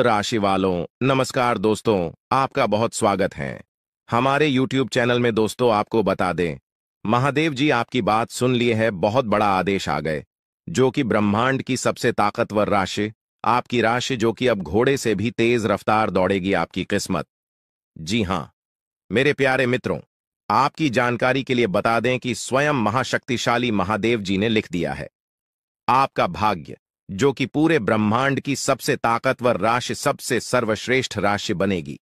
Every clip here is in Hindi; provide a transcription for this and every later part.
राशि वालों, नमस्कार दोस्तों, आपका बहुत स्वागत है हमारे YouTube चैनल में। दोस्तों, आपको बता दें, महादेव जी आपकी बात सुन लिए है, बहुत बड़ा आदेश आ गए, जो कि ब्रह्मांड की सबसे ताकतवर राशि, आपकी राशि, जो कि अब घोड़े से भी तेज रफ्तार दौड़ेगी आपकी किस्मत। जी हां, मेरे प्यारे मित्रों, आपकी जानकारी के लिए बता दें कि स्वयं महाशक्तिशाली महादेव जी ने लिख दिया है, आपका भाग्य, जो कि पूरे ब्रह्मांड की सबसे ताकतवर राशि, सबसे सर्वश्रेष्ठ राशि बनेगी।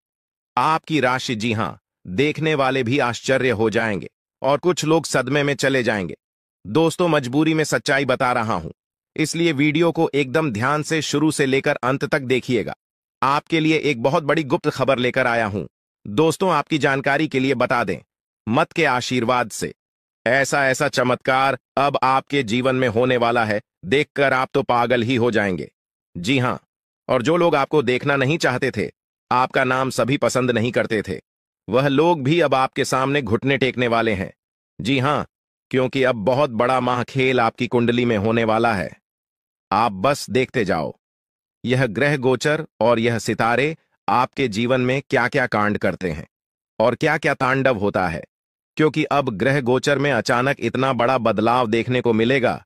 आपकी राशि, जी हां, देखने वाले भी आश्चर्य हो जाएंगे और कुछ लोग सदमे में चले जाएंगे। दोस्तों, मजबूरी में सच्चाई बता रहा हूं, इसलिए वीडियो को एकदम ध्यान से शुरू से लेकर अंत तक देखिएगा। आपके लिए एक बहुत बड़ी गुप्त खबर लेकर आया हूं। दोस्तों, आपकी जानकारी के लिए बता दें, मत के आशीर्वाद से ऐसा ऐसा चमत्कार अब आपके जीवन में होने वाला है, देखकर आप तो पागल ही हो जाएंगे। जी हां, और जो लोग आपको देखना नहीं चाहते थे, आपका नाम सभी पसंद नहीं करते थे, वह लोग भी अब आपके सामने घुटने टेकने वाले हैं। जी हां, क्योंकि अब बहुत बड़ा महाखेल आपकी कुंडली में होने वाला है। आप बस देखते जाओ, यह ग्रह गोचर और यह सितारे आपके जीवन में क्या क्या कांड करते हैं और क्या क्या तांडव होता है, क्योंकि अब ग्रह गोचर में अचानक इतना बड़ा बदलाव देखने को मिलेगा,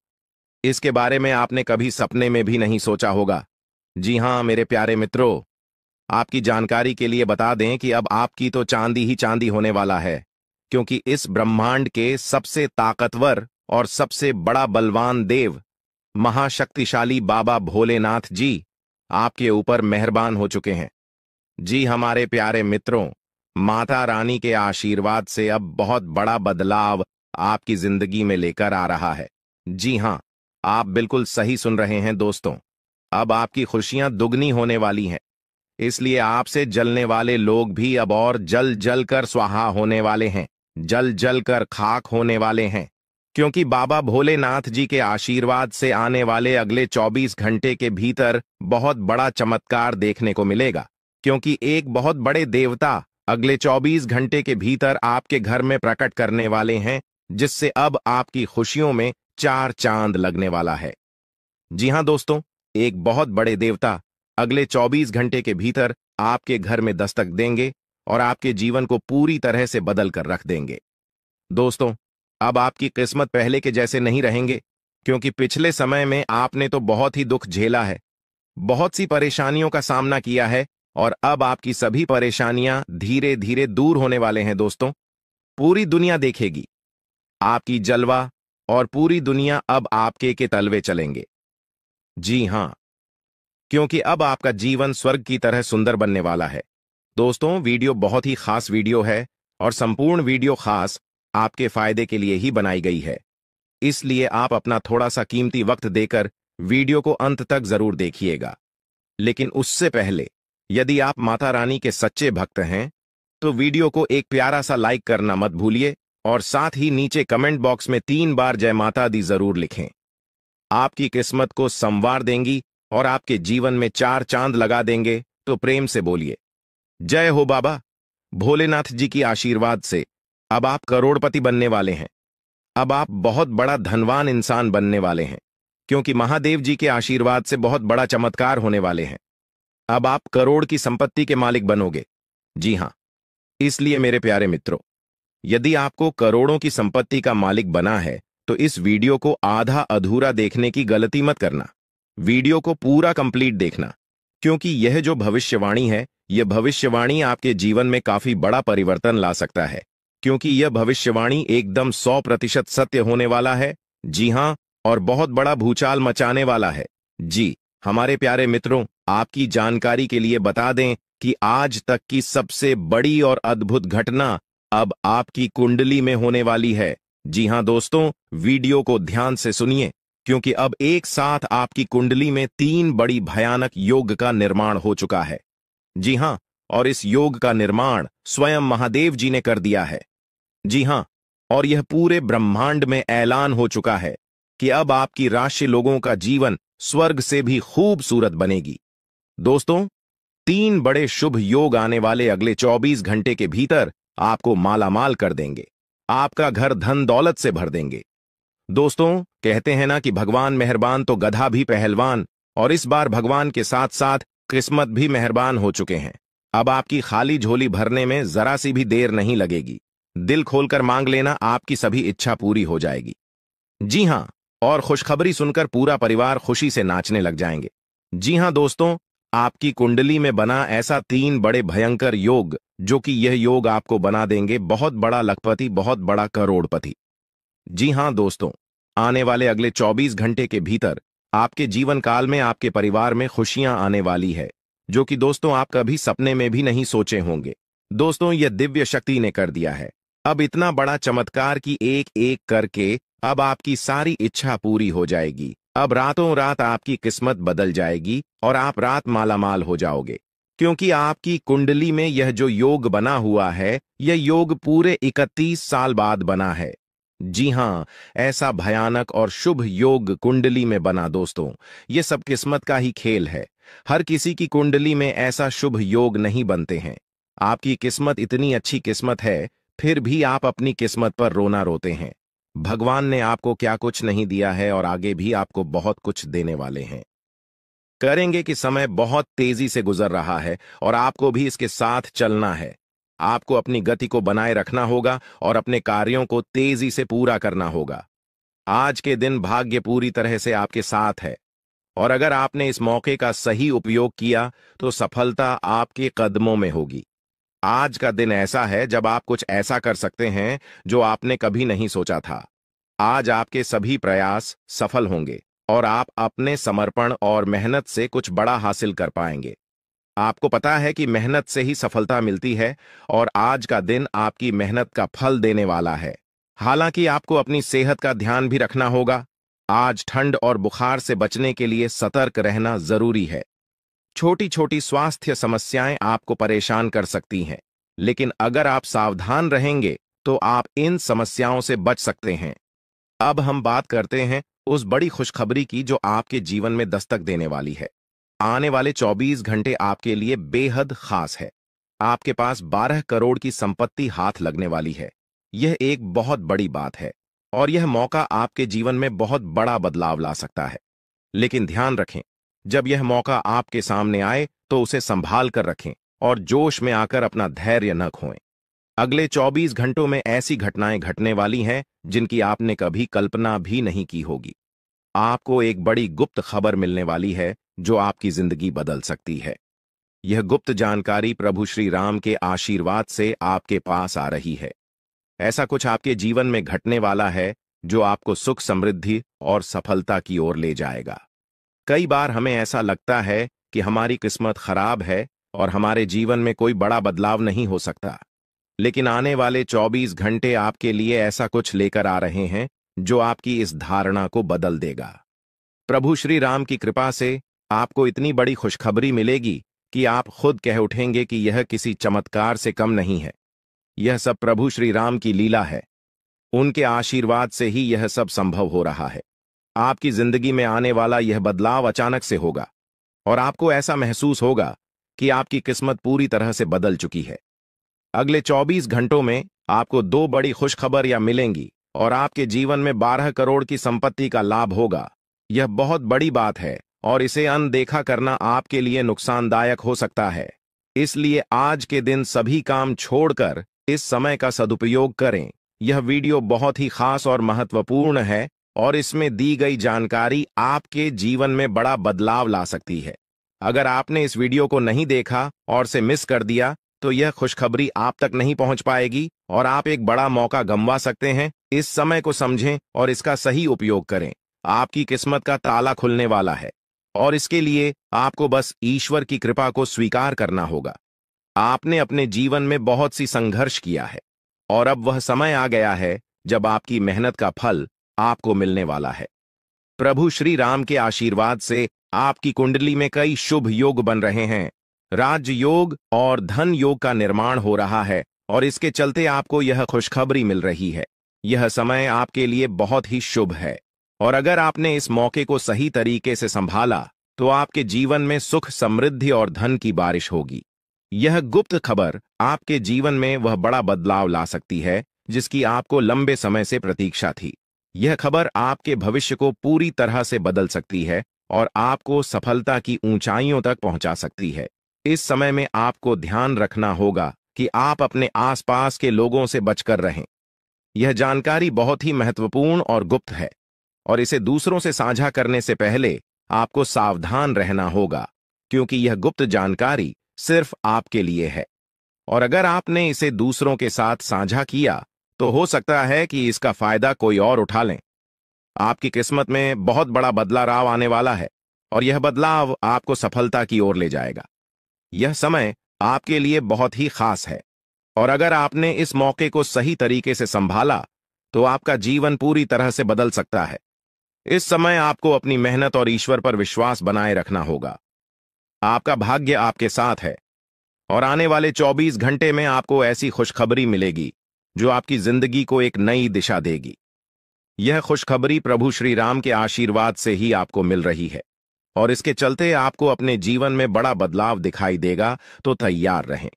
इसके बारे में आपने कभी सपने में भी नहीं सोचा होगा। जी हां मेरे प्यारे मित्रों, आपकी जानकारी के लिए बता दें कि अब आपकी तो चांदी ही चांदी होने वाला है, क्योंकि इस ब्रह्मांड के सबसे ताकतवर और सबसे बड़ा बलवान देव, महाशक्तिशाली बाबा भोलेनाथ जी आपके ऊपर मेहरबान हो चुके हैं। जी हमारे प्यारे मित्रों, माता रानी के आशीर्वाद से अब बहुत बड़ा बदलाव आपकी जिंदगी में लेकर आ रहा है। जी हां, आप बिल्कुल सही सुन रहे हैं दोस्तों, अब आपकी खुशियां दुगनी होने वाली हैं, इसलिए आपसे जलने वाले लोग भी अब और जल जल कर स्वाहा होने वाले हैं, जल जल कर खाक होने वाले हैं, क्योंकि बाबा भोलेनाथ जी के आशीर्वाद से आने वाले अगले 24 घंटे के भीतर बहुत बड़ा चमत्कार देखने को मिलेगा, क्योंकि एक बहुत बड़े देवता अगले 24 घंटे के भीतर आपके घर में प्रकट करने वाले हैं, जिससे अब आपकी खुशियों में 4 चांद लगने वाला है। जी हां दोस्तों, एक बहुत बड़े देवता अगले 24 घंटे के भीतर आपके घर में दस्तक देंगे और आपके जीवन को पूरी तरह से बदल कर रख देंगे। दोस्तों, अब आपकी किस्मत पहले के जैसे नहीं रहेंगे, क्योंकि पिछले समय में आपने तो बहुत ही दुख झेला है, बहुत सी परेशानियों का सामना किया है, और अब आपकी सभी परेशानियां धीरे धीरे दूर होने वाले हैं। दोस्तों, पूरी दुनिया देखेगी आपकी जलवा और पूरी दुनिया अब आपके के तलवे चलेंगे। जी हां, क्योंकि अब आपका जीवन स्वर्ग की तरह सुंदर बनने वाला है। दोस्तों, वीडियो बहुत ही खास वीडियो है और संपूर्ण वीडियो खास आपके फायदे के लिए ही बनाई गई है, इसलिए आप अपना थोड़ा सा कीमती वक्त देकर वीडियो को अंत तक जरूर देखिएगा। लेकिन उससे पहले, यदि आप माता रानी के सच्चे भक्त हैं, तो वीडियो को एक प्यारा सा लाइक करना मत भूलिए और साथ ही नीचे कमेंट बॉक्स में 3 बार जय माता दी जरूर लिखें। आपकी किस्मत को संवार देंगी और आपके जीवन में 4 चांद लगा देंगे, तो प्रेम से बोलिए जय हो बाबा भोलेनाथ जी की आशीर्वाद से अब आप करोड़पति बनने वाले हैं। अब आप बहुत बड़ा धनवान इंसान बनने वाले हैं, क्योंकि महादेव जी के आशीर्वाद से बहुत बड़ा चमत्कार होने वाले हैं। अब आप करोड़ की संपत्ति के मालिक बनोगे। जी हां, इसलिए मेरे प्यारे मित्रों, यदि आपको करोड़ों की संपत्ति का मालिक बना है, तो इस वीडियो को आधा अधूरा देखने की गलती मत करना। वीडियो को पूरा कंप्लीट देखना, क्योंकि यह जो भविष्यवाणी है, यह भविष्यवाणी आपके जीवन में काफी बड़ा परिवर्तन ला सकता है, क्योंकि यह भविष्यवाणी एकदम 100% सत्य होने वाला है। जी हां, और बहुत बड़ा भूचाल मचाने वाला है। जी हमारे प्यारे मित्रों, आपकी जानकारी के लिए बता दें कि आज तक की सबसे बड़ी और अद्भुत घटना अब आपकी कुंडली में होने वाली है। जी हां दोस्तों, वीडियो को ध्यान से सुनिए, क्योंकि अब एक साथ आपकी कुंडली में 3 बड़ी भयानक योग का निर्माण हो चुका है। जी हां, और इस योग का निर्माण स्वयं महादेव जी ने कर दिया है। जी हां, और यह पूरे ब्रह्मांड में ऐलान हो चुका है कि अब आपकी राशि लोगों का जीवन स्वर्ग से भी खूबसूरत बनेगी। दोस्तों, 3 बड़े शुभ योग आने वाले अगले 24 घंटे के भीतर आपको मालामाल कर देंगे, आपका घर धन दौलत से भर देंगे। दोस्तों, कहते हैं ना कि भगवान मेहरबान तो गधा भी पहलवान, और इस बार भगवान के साथ साथ किस्मत भी मेहरबान हो चुके हैं। अब आपकी खाली झोली भरने में जरा सी भी देर नहीं लगेगी। दिल खोलकर मांग लेना, आपकी सभी इच्छा पूरी हो जाएगी। जी हां, और खुशखबरी सुनकर पूरा परिवार खुशी से नाचने लग जाएंगे। जी हां दोस्तों, आपकी कुंडली में बना ऐसा 3 बड़े भयंकर योग, जो कि यह योग आपको बना देंगे बहुत बड़ा लखपति, बहुत बड़ा करोड़पति। जी हां दोस्तों, आने वाले अगले 24 घंटे के भीतर आपके जीवन काल में आपके परिवार में खुशियां आने वाली है, जो कि दोस्तों आप कभी सपने में भी नहीं सोचे होंगे। दोस्तों, यह दिव्य शक्ति ने कर दिया है। अब इतना बड़ा चमत्कार की एक एक करके अब आपकी सारी इच्छा पूरी हो जाएगी। अब रातों रात आपकी किस्मत बदल जाएगी और आप रात मालामाल हो जाओगे, क्योंकि आपकी कुंडली में यह जो योग बना हुआ है, यह योग पूरे 31 साल बाद बना है। जी हां, ऐसा भयानक और शुभ योग कुंडली में बना दोस्तों, ये सब किस्मत का ही खेल है। हर किसी की कुंडली में ऐसा शुभ योग नहीं बनते हैं। आपकी किस्मत इतनी अच्छी किस्मत है, फिर भी आप अपनी किस्मत पर रोना रोते हैं। भगवान ने आपको क्या कुछ नहीं दिया है और आगे भी आपको बहुत कुछ देने वाले हैं। करेंगे कि समय बहुत तेजी से गुजर रहा है और आपको भी इसके साथ चलना है। आपको अपनी गति को बनाए रखना होगा और अपने कार्यों को तेजी से पूरा करना होगा। आज के दिन भाग्य पूरी तरह से आपके साथ है और अगर आपने इस मौके का सही उपयोग किया तो सफलता आपके कदमों में होगी। आज का दिन ऐसा है जब आप कुछ ऐसा कर सकते हैं जो आपने कभी नहीं सोचा था। आज आपके सभी प्रयास सफल होंगे और आप अपने समर्पण और मेहनत से कुछ बड़ा हासिल कर पाएंगे। आपको पता है कि मेहनत से ही सफलता मिलती है और आज का दिन आपकी मेहनत का फल देने वाला है। हालांकि आपको अपनी सेहत का ध्यान भी रखना होगा। आज ठंड और बुखार से बचने के लिए सतर्क रहना जरूरी है। छोटी छोटी स्वास्थ्य समस्याएं आपको परेशान कर सकती हैं, लेकिन अगर आप सावधान रहेंगे तो आप इन समस्याओं से बच सकते हैं। अब हम बात करते हैं उस बड़ी खुशखबरी की जो आपके जीवन में दस्तक देने वाली है। आने वाले 24 घंटे आपके लिए बेहद खास है। आपके पास 12 करोड़ की संपत्ति हाथ लगने वाली है। यह एक बहुत बड़ी बात है और यह मौका आपके जीवन में बहुत बड़ा बदलाव ला सकता है। लेकिन ध्यान रखें, जब यह मौका आपके सामने आए तो उसे संभाल कर रखें और जोश में आकर अपना धैर्य न खोएं। अगले 24 घंटों में ऐसी घटनाएं घटने वाली हैं जिनकी आपने कभी कल्पना भी नहीं की होगी। आपको एक बड़ी गुप्त खबर मिलने वाली है जो आपकी जिंदगी बदल सकती है। यह गुप्त जानकारी प्रभु श्री राम के आशीर्वाद से आपके पास आ रही है। ऐसा कुछ आपके जीवन में घटने वाला है जो आपको सुख, समृद्धि और सफलता की ओर ले जाएगा। कई बार हमें ऐसा लगता है कि हमारी किस्मत खराब है और हमारे जीवन में कोई बड़ा बदलाव नहीं हो सकता, लेकिन आने वाले 24 घंटे आपके लिए ऐसा कुछ लेकर आ रहे हैं जो आपकी इस धारणा को बदल देगा। प्रभु श्री राम की कृपा से आपको इतनी बड़ी खुशखबरी मिलेगी कि आप खुद कह उठेंगे कि यह किसी चमत्कार से कम नहीं है। यह सब प्रभु श्री राम की लीला है। उनके आशीर्वाद से ही यह सब संभव हो रहा है। आपकी जिंदगी में आने वाला यह बदलाव अचानक से होगा और आपको ऐसा महसूस होगा कि आपकी किस्मत पूरी तरह से बदल चुकी है। अगले 24 घंटों में आपको 2 बड़ी खुशखबरियां मिलेंगी और आपके जीवन में 12 करोड़ की संपत्ति का लाभ होगा। यह बहुत बड़ी बात है और इसे अनदेखा करना आपके लिए नुकसानदायक हो सकता है। इसलिए आज के दिन सभी काम छोड़कर इस समय का सदुपयोग करें। यह वीडियो बहुत ही खास और महत्वपूर्ण है और इसमें दी गई जानकारी आपके जीवन में बड़ा बदलाव ला सकती है। अगर आपने इस वीडियो को नहीं देखा और से मिस कर दिया तो यह खुशखबरी आप तक नहीं पहुंच पाएगी और आप एक बड़ा मौका गंवा सकते हैं। इस समय को समझें और इसका सही उपयोग करें। आपकी किस्मत का ताला खुलने वाला है और इसके लिए आपको बस ईश्वर की कृपा को स्वीकार करना होगा। आपने अपने जीवन में बहुत सी संघर्ष किया है और अब वह समय आ गया है जब आपकी मेहनत का फल आपको मिलने वाला है। प्रभु श्री राम के आशीर्वाद से आपकी कुंडली में कई शुभ योग बन रहे हैं। राज योग और धन योग का निर्माण हो रहा है और इसके चलते आपको यह खुशखबरी मिल रही है। यह समय आपके लिए बहुत ही शुभ है और अगर आपने इस मौके को सही तरीके से संभाला तो आपके जीवन में सुख, समृद्धि और धन की बारिश होगी। यह गुप्त खबर आपके जीवन में वह बड़ा बदलाव ला सकती है जिसकी आपको लंबे समय से प्रतीक्षा थी। यह खबर आपके भविष्य को पूरी तरह से बदल सकती है और आपको सफलता की ऊंचाइयों तक पहुंचा सकती है। इस समय में आपको ध्यान रखना होगा कि आप अपने आसपास के लोगों से बचकर रहें। यह जानकारी बहुत ही महत्वपूर्ण और गुप्त है, और इसे दूसरों से साझा करने से पहले आपको सावधान रहना होगा, क्योंकि यह गुप्त जानकारी सिर्फ आपके लिए है। और अगर आपने इसे दूसरों के साथ साझा किया तो हो सकता है कि इसका फायदा कोई और उठा लें। आपकी किस्मत में बहुत बड़ा बदलाव आने वाला है, और यह बदलाव आपको सफलता की ओर ले जाएगा। यह समय आपके लिए बहुत ही खास है, और अगर आपने इस मौके को सही तरीके से संभाला तो आपका जीवन पूरी तरह से बदल सकता है। इस समय आपको अपनी मेहनत और ईश्वर पर विश्वास बनाए रखना होगा। आपका भाग्य आपके साथ है, और आने वाले 24 घंटे में आपको ऐसी खुशखबरी मिलेगी जो आपकी जिंदगी को एक नई दिशा देगी। यह खुशखबरी प्रभु श्री राम के आशीर्वाद से ही आपको मिल रही है, और इसके चलते आपको अपने जीवन में बड़ा बदलाव दिखाई देगा। तो तैयार रहें,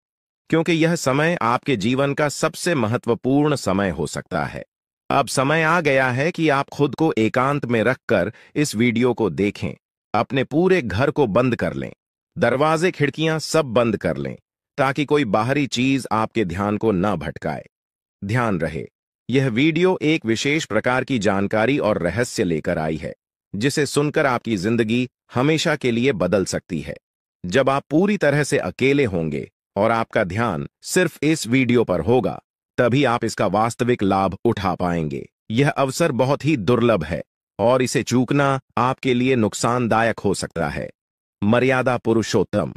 क्योंकि यह समय आपके जीवन का सबसे महत्वपूर्ण समय हो सकता है। अब समय आ गया है कि आप खुद को एकांत में रखकर इस वीडियो को देखें। अपने पूरे घर को बंद कर लें, दरवाजे खिड़कियां सब बंद कर लें, ताकि कोई बाहरी चीज आपके ध्यान को न भटकाए। ध्यान रहे, यह वीडियो एक विशेष प्रकार की जानकारी और रहस्य लेकर आई है, जिसे सुनकर आपकी जिंदगी हमेशा के लिए बदल सकती है। जब आप पूरी तरह से अकेले होंगे और आपका ध्यान सिर्फ इस वीडियो पर होगा, तभी आप इसका वास्तविक लाभ उठा पाएंगे। यह अवसर बहुत ही दुर्लभ है, और इसे चूकना आपके लिए नुकसानदायक हो सकता है। मर्यादा पुरुषोत्तम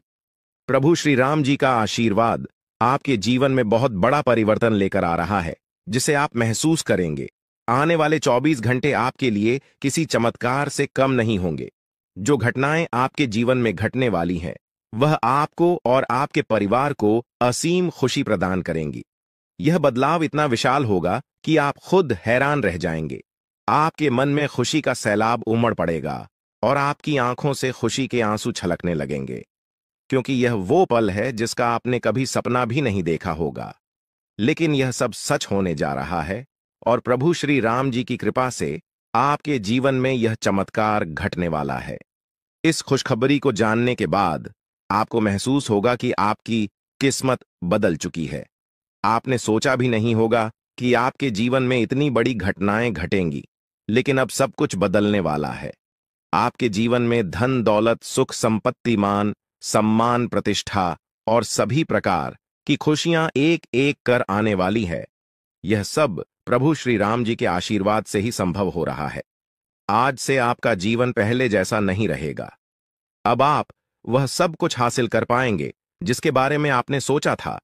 प्रभु श्री राम जी का आशीर्वाद आपके जीवन में बहुत बड़ा परिवर्तन लेकर आ रहा है, जिसे आप महसूस करेंगे। आने वाले 24 घंटे आपके लिए किसी चमत्कार से कम नहीं होंगे। जो घटनाएं आपके जीवन में घटने वाली हैं, वह आपको और आपके परिवार को असीम खुशी प्रदान करेंगी। यह बदलाव इतना विशाल होगा कि आप खुद हैरान रह जाएंगे। आपके मन में खुशी का सैलाब उमड़ पड़ेगा, और आपकी आंखों से खुशी के आंसू छलकने लगेंगे, क्योंकि यह वो पल है जिसका आपने कभी सपना भी नहीं देखा होगा। लेकिन यह सब सच होने जा रहा है, और प्रभु श्री राम जी की कृपा से आपके जीवन में यह चमत्कार घटने वाला है। इस खुशखबरी को जानने के बाद आपको महसूस होगा कि आपकी किस्मत बदल चुकी है। आपने सोचा भी नहीं होगा कि आपके जीवन में इतनी बड़ी घटनाएं घटेंगी, लेकिन अब सब कुछ बदलने वाला है। आपके जीवन में धन दौलत सुख संपत्ति मान सम्मान प्रतिष्ठा और सभी प्रकार की खुशियां एक एक कर आने वाली है। यह सब प्रभु श्री राम जी के आशीर्वाद से ही संभव हो रहा है। आज से आपका जीवन पहले जैसा नहीं रहेगा। अब आप वह सब कुछ हासिल कर पाएंगे जिसके बारे में आपने सोचा था,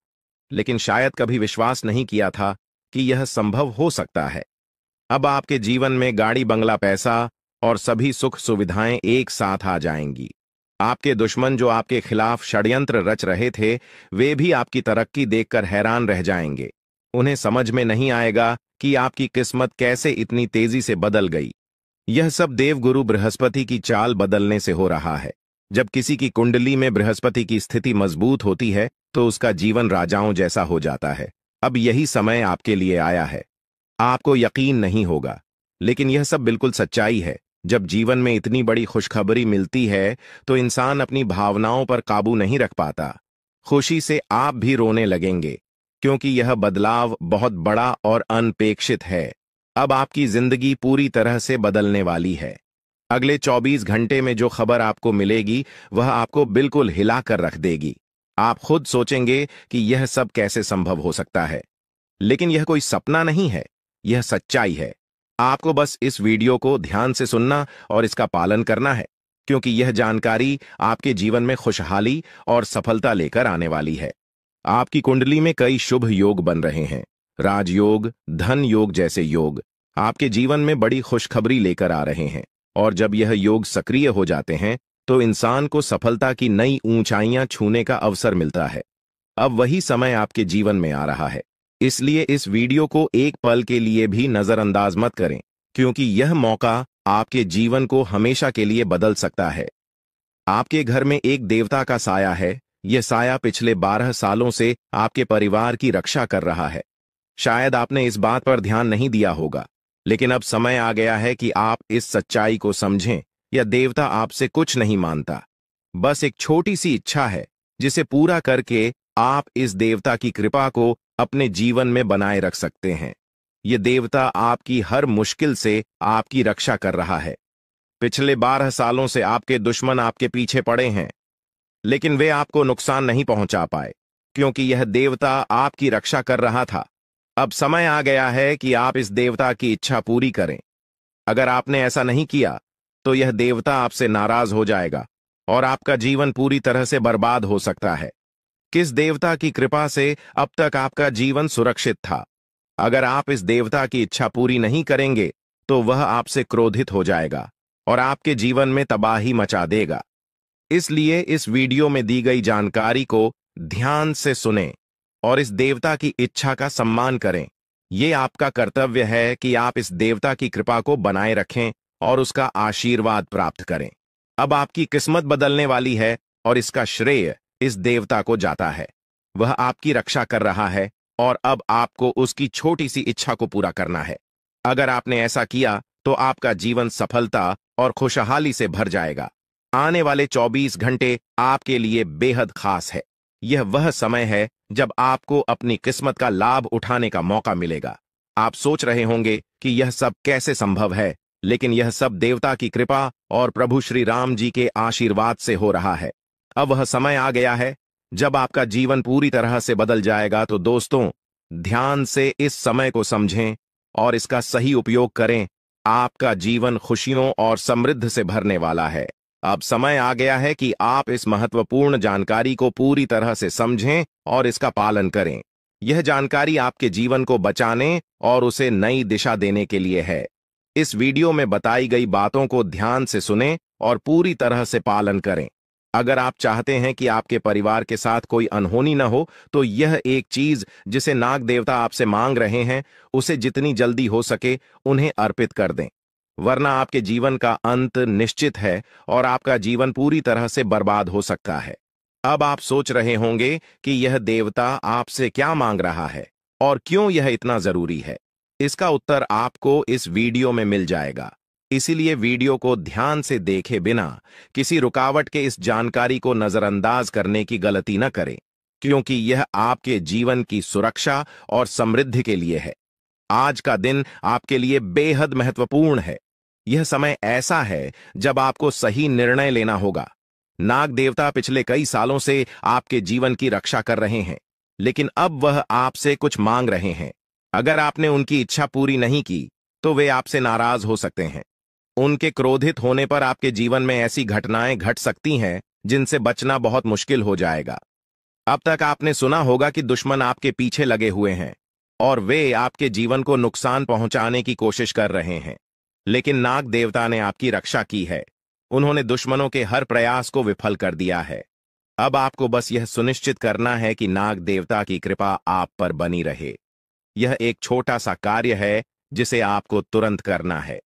लेकिन शायद कभी विश्वास नहीं किया था कि यह संभव हो सकता है। अब आपके जीवन में गाड़ी बंगला पैसा और सभी सुख सुविधाएं एक साथ आ जाएंगी। आपके दुश्मन जो आपके खिलाफ षड्यंत्र रच रहे थे, वे भी आपकी तरक्की देखकर हैरान रह जाएंगे। उन्हें समझ में नहीं आएगा कि आपकी किस्मत कैसे इतनी तेजी से बदल गई। यह सब देवगुरु बृहस्पति की चाल बदलने से हो रहा है। जब किसी की कुंडली में बृहस्पति की स्थिति मजबूत होती है तो उसका जीवन राजाओं जैसा हो जाता है। अब यही समय आपके लिए आया है। आपको यकीन नहीं होगा, लेकिन यह सब बिल्कुल सच्चाई है। जब जीवन में इतनी बड़ी खुशखबरी मिलती है तो इंसान अपनी भावनाओं पर काबू नहीं रख पाता। खुशी से आप भी रोने लगेंगे, क्योंकि यह बदलाव बहुत बड़ा और अनपेक्षित है। अब आपकी जिंदगी पूरी तरह से बदलने वाली है। अगले 24 घंटे में जो खबर आपको मिलेगी वह आपको बिल्कुल हिलाकर रख देगी। आप खुद सोचेंगे कि यह सब कैसे संभव हो सकता है, लेकिन यह कोई सपना नहीं है, यह सच्चाई है। आपको बस इस वीडियो को ध्यान से सुनना और इसका पालन करना है, क्योंकि यह जानकारी आपके जीवन में खुशहाली और सफलता लेकर आने वाली है। आपकी कुंडली में कई शुभ योग बन रहे हैं। राजयोग, धन योग जैसे योग आपके जीवन में बड़ी खुशखबरी लेकर आ रहे हैं, और जब यह योग सक्रिय हो जाते हैं तो इंसान को सफलता की नई ऊंचाइयां छूने का अवसर मिलता है। अब वही समय आपके जीवन में आ रहा है, इसलिए इस वीडियो को एक पल के लिए भी नजरअंदाज मत करें, क्योंकि यह मौका आपके जीवन को हमेशा के लिए बदल सकता है। आपके घर में एक देवता का साया है। यह साया पिछले 12 सालों से आपके परिवार की रक्षा कर रहा है। शायद आपने इस बात पर ध्यान नहीं दिया होगा, लेकिन अब समय आ गया है कि आप इस सच्चाई को समझें यह देवता आपसे कुछ नहीं मानता, बस एक छोटी सी इच्छा है जिसे पूरा करके आप इस देवता की कृपा को अपने जीवन में बनाए रख सकते हैं। यह देवता आपकी हर मुश्किल से आपकी रक्षा कर रहा है। पिछले 12 सालों से आपके दुश्मन आपके पीछे पड़े हैं, लेकिन वे आपको नुकसान नहीं पहुंचा पाए, क्योंकि यह देवता आपकी रक्षा कर रहा था। अब समय आ गया है कि आप इस देवता की इच्छा पूरी करें। अगर आपने ऐसा नहीं किया, तो यह देवता आपसे नाराज हो जाएगा और आपका जीवन पूरी तरह से बर्बाद हो सकता है। किस देवता की कृपा से अब तक आपका जीवन सुरक्षित था? अगर आप इस देवता की इच्छा पूरी नहीं करेंगे, तो वह आपसे क्रोधित हो जाएगा और आपके जीवन में तबाही मचा देगा। इसलिए इस वीडियो में दी गई जानकारी को ध्यान से सुनें और इस देवता की इच्छा का सम्मान करें। यह आपका कर्तव्य है कि आप इस देवता की कृपा को बनाए रखें और उसका आशीर्वाद प्राप्त करें। अब आपकी किस्मत बदलने वाली है और इसका श्रेय इस देवता को जाता है। वह आपकी रक्षा कर रहा है और अब आपको उसकी छोटी सी इच्छा को पूरा करना है। अगर आपने ऐसा किया, तो आपका जीवन सफलता और खुशहाली से भर जाएगा। आने वाले 24 घंटे आपके लिए बेहद खास है। यह वह समय है जब आपको अपनी किस्मत का लाभ उठाने का मौका मिलेगा। आप सोच रहे होंगे कि यह सब कैसे संभव है, लेकिन यह सब देवता की कृपा और प्रभु श्री राम जी के आशीर्वाद से हो रहा है। अब वह समय आ गया है जब आपका जीवन पूरी तरह से बदल जाएगा। तो दोस्तों, ध्यान से इस समय को समझें और इसका सही उपयोग करें। आपका जीवन खुशियों और समृद्धि से भरने वाला है। अब समय आ गया है कि आप इस महत्वपूर्ण जानकारी को पूरी तरह से समझें और इसका पालन करें। यह जानकारी आपके जीवन को बचाने और उसे नई दिशा देने के लिए है। इस वीडियो में बताई गई बातों को ध्यान से सुनें और पूरी तरह से पालन करें। अगर आप चाहते हैं कि आपके परिवार के साथ कोई अनहोनी न हो, तो यह एक चीज जिसे नाग देवता आपसे मांग रहे हैं, उसे जितनी जल्दी हो सके उन्हें अर्पित कर दें, वरना आपके जीवन का अंत निश्चित है और आपका जीवन पूरी तरह से बर्बाद हो सकता है। अब आप सोच रहे होंगे कि यह देवता आपसे क्या मांग रहा है और क्यों यह इतना जरूरी है। इसका उत्तर आपको इस वीडियो में मिल जाएगा। इसीलिए वीडियो को ध्यान से देखे बिना किसी रुकावट के इस जानकारी को नजरअंदाज करने की गलती न करें, क्योंकि यह आपके जीवन की सुरक्षा और समृद्धि के लिए है। आज का दिन आपके लिए बेहद महत्वपूर्ण है। यह समय ऐसा है जब आपको सही निर्णय लेना होगा। नाग देवता पिछले कई सालों से आपके जीवन की रक्षा कर रहे हैं, लेकिन अब वह आपसे कुछ मांग रहे हैं। अगर आपने उनकी इच्छा पूरी नहीं की, तो वे आपसे नाराज हो सकते हैं। उनके क्रोधित होने पर आपके जीवन में ऐसी घटनाएं घट सकती हैं जिनसे बचना बहुत मुश्किल हो जाएगा। अब तक आपने सुना होगा कि दुश्मन आपके पीछे लगे हुए हैं और वे आपके जीवन को नुकसान पहुंचाने की कोशिश कर रहे हैं, लेकिन नाग देवता ने आपकी रक्षा की है। उन्होंने दुश्मनों के हर प्रयास को विफल कर दिया है। अब आपको बस यह सुनिश्चित करना है कि नाग देवता की कृपा आप पर बनी रहे। यह एक छोटा सा कार्य है जिसे आपको तुरंत करना है।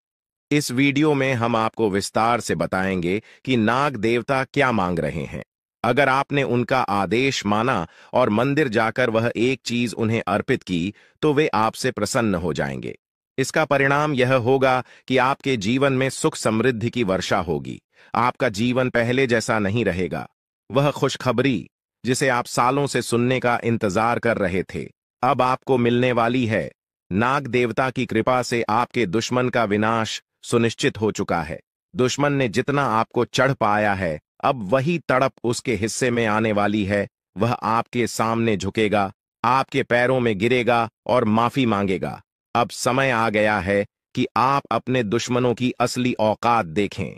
इस वीडियो में हम आपको विस्तार से बताएंगे कि नाग देवता क्या मांग रहे हैं। अगर आपने उनका आदेश माना और मंदिर जाकर वह एक चीज उन्हें अर्पित की, तो वे आपसे प्रसन्न हो जाएंगे। इसका परिणाम यह होगा कि आपके जीवन में सुख समृद्धि की वर्षा होगी। आपका जीवन पहले जैसा नहीं रहेगा। वह खुशखबरी जिसे आप सालों से सुनने का इंतजार कर रहे थे, अब आपको मिलने वाली है। नाग देवता की कृपा से आपके दुश्मन का विनाश सुनिश्चित हो चुका है। दुश्मन ने जितना आपको चढ़ पाया है, अब वही तड़प उसके हिस्से में आने वाली है। वह आपके सामने झुकेगा, आपके पैरों में गिरेगा और माफी मांगेगा। अब समय आ गया है कि आप अपने दुश्मनों की असली औकात देखें।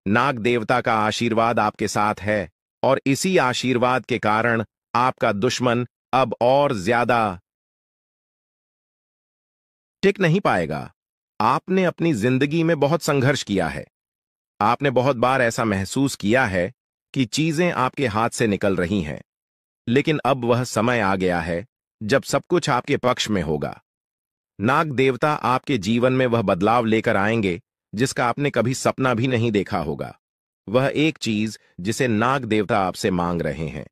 नाग देवता का आशीर्वाद आपके साथ है और इसी आशीर्वाद के कारण आपका दुश्मन अब और ज्यादा टिक नहीं पाएगा। आपने अपनी जिंदगी में बहुत संघर्ष किया है। आपने बहुत बार ऐसा महसूस किया है कि चीजें आपके हाथ से निकल रही हैं, लेकिन अब वह समय आ गया है जब सब कुछ आपके पक्ष में होगा। नाग देवता आपके जीवन में वह बदलाव लेकर आएंगे जिसका आपने कभी सपना भी नहीं देखा होगा। वह एक चीज जिसे नाग देवता आपसे मांग रहे हैं,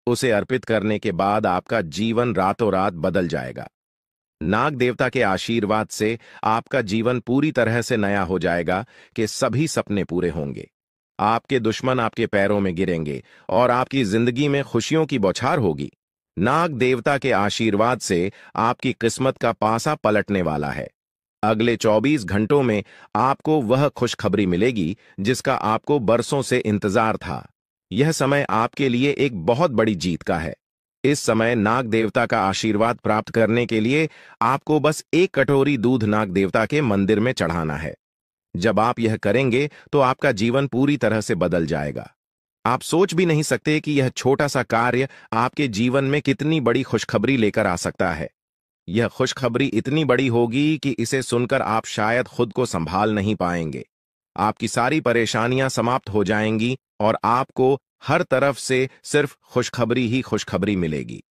उसे अर्पित करने के बाद आपका जीवन रातों रात बदल जाएगा। नाग देवता के आशीर्वाद से आपका जीवन पूरी तरह से नया हो जाएगा कि सभी सपने पूरे होंगे। आपके दुश्मन आपके पैरों में गिरेंगे और आपकी जिंदगी में खुशियों की बौछार होगी। नाग देवता के आशीर्वाद से आपकी किस्मत का पासा पलटने वाला है। अगले 24 घंटों में आपको वह खुशखबरी मिलेगी जिसका आपको बरसों से इंतजार था। यह समय आपके लिए एक बहुत बड़ी जीत का है। इस समय नाग देवता का आशीर्वाद प्राप्त करने के लिए आपको बस एक कटोरी दूध नाग देवता के मंदिर में चढ़ाना है। जब आप यह करेंगे तो आपका जीवन पूरी तरह से बदल जाएगा। आप सोच भी नहीं सकते कि यह छोटा सा कार्य आपके जीवन में कितनी बड़ी खुशखबरी लेकर आ सकता है। यह खुशखबरी इतनी बड़ी होगी कि इसे सुनकर आप शायद खुद को संभाल नहीं पाएंगे। आपकी सारी परेशानियां समाप्त हो जाएंगी और आपको हर तरफ से सिर्फ खुशखबरी ही खुशखबरी मिलेगी।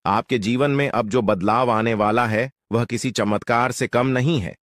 आपके जीवन में अब जो बदलाव आने वाला है वह किसी चमत्कार से कम नहीं है।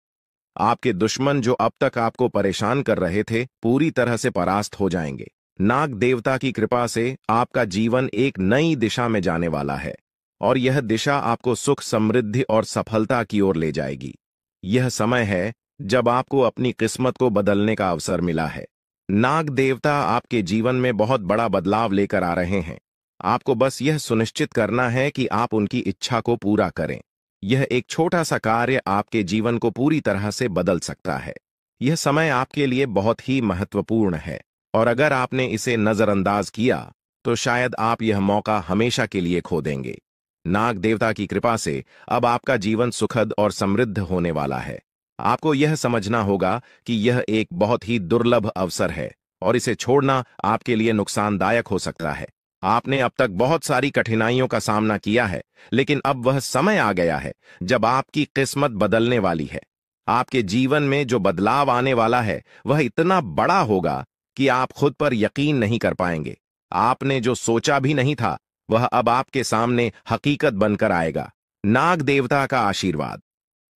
आपके दुश्मन जो अब तक आपको परेशान कर रहे थे पूरी तरह से परास्त हो जाएंगे। नाग देवता की कृपा से आपका जीवन एक नई दिशा में जाने वाला है और यह दिशा आपको सुख, समृद्धि और सफलता की ओर ले जाएगी। यह समय है जब आपको अपनी किस्मत को बदलने का अवसर मिला है। नाग देवता आपके जीवन में बहुत बड़ा बदलाव लेकर आ रहे हैं। आपको बस यह सुनिश्चित करना है कि आप उनकी इच्छा को पूरा करें। यह एक छोटा सा कार्य आपके जीवन को पूरी तरह से बदल सकता है। यह समय आपके लिए बहुत ही महत्वपूर्ण है और अगर आपने इसे नजरअंदाज किया तो शायद आप यह मौका हमेशा के लिए खो देंगे। नाग देवता की कृपा से अब आपका जीवन सुखद और समृद्ध होने वाला है। आपको यह समझना होगा कि यह एक बहुत ही दुर्लभ अवसर है और इसे छोड़ना आपके लिए नुकसानदायक हो सकता है। आपने अब तक बहुत सारी कठिनाइयों का सामना किया है, लेकिन अब वह समय आ गया है जब आपकी किस्मत बदलने वाली है। आपके जीवन में जो बदलाव आने वाला है वह इतना बड़ा होगा कि आप खुद पर यकीन नहीं कर पाएंगे। आपने जो सोचा भी नहीं था वह अब आपके सामने हकीकत बनकर आएगा। नाग देवता का आशीर्वाद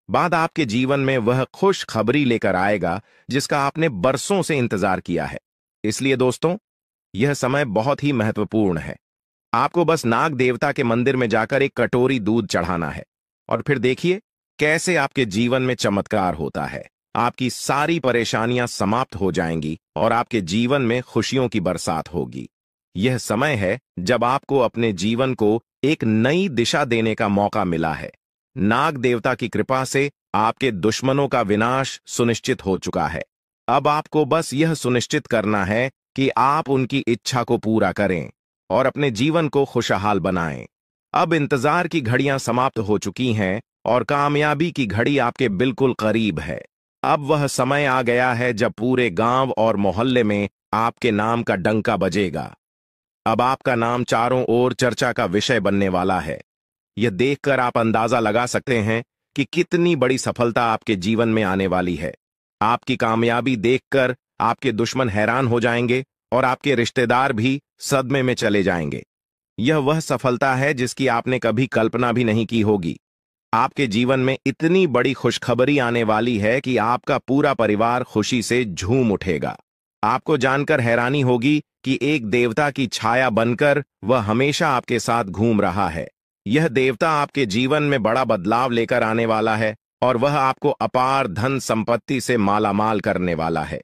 बाद आपके जीवन में वह खुश खबरी लेकर आएगा जिसका आपने बरसों से इंतजार किया है। इसलिए दोस्तों, यह समय बहुत ही महत्वपूर्ण है। आपको बस नाग देवता के मंदिर में जाकर एक कटोरी दूध चढ़ाना है और फिर देखिए कैसे आपके जीवन में चमत्कार होता है। आपकी सारी परेशानियां समाप्त हो जाएंगी और आपके जीवन में खुशियों की बरसात होगी। यह समय है जब आपको अपने जीवन को एक नई दिशा देने का मौका मिला है। नाग देवता की कृपा से आपके दुश्मनों का विनाश सुनिश्चित हो चुका है। अब आपको बस यह सुनिश्चित करना है कि आप उनकी इच्छा को पूरा करें और अपने जीवन को खुशहाल बनाएं। अब इंतजार की घड़ियां समाप्त हो चुकी हैं और कामयाबी की घड़ी आपके बिल्कुल करीब है। अब वह समय आ गया है जब पूरे गांव और मोहल्ले में आपके नाम का डंका बजेगा। अब आपका नाम चारों ओर चर्चा का विषय बनने वाला है। यह देखकर आप अंदाजा लगा सकते हैं कि कितनी बड़ी सफलता आपके जीवन में आने वाली है। आपकी कामयाबी देखकर आपके दुश्मन हैरान हो जाएंगे और आपके रिश्तेदार भी सदमे में चले जाएंगे। यह वह सफलता है जिसकी आपने कभी कल्पना भी नहीं की होगी। आपके जीवन में इतनी बड़ी खुशखबरी आने वाली है कि आपका पूरा परिवार खुशी से झूम उठेगा। आपको जानकर हैरानी होगी कि एक देवता की छाया बनकर वह हमेशा आपके साथ घूम रहा है। यह देवता आपके जीवन में बड़ा बदलाव लेकर आने वाला है और वह आपको अपार धन संपत्ति से मालामाल करने वाला है।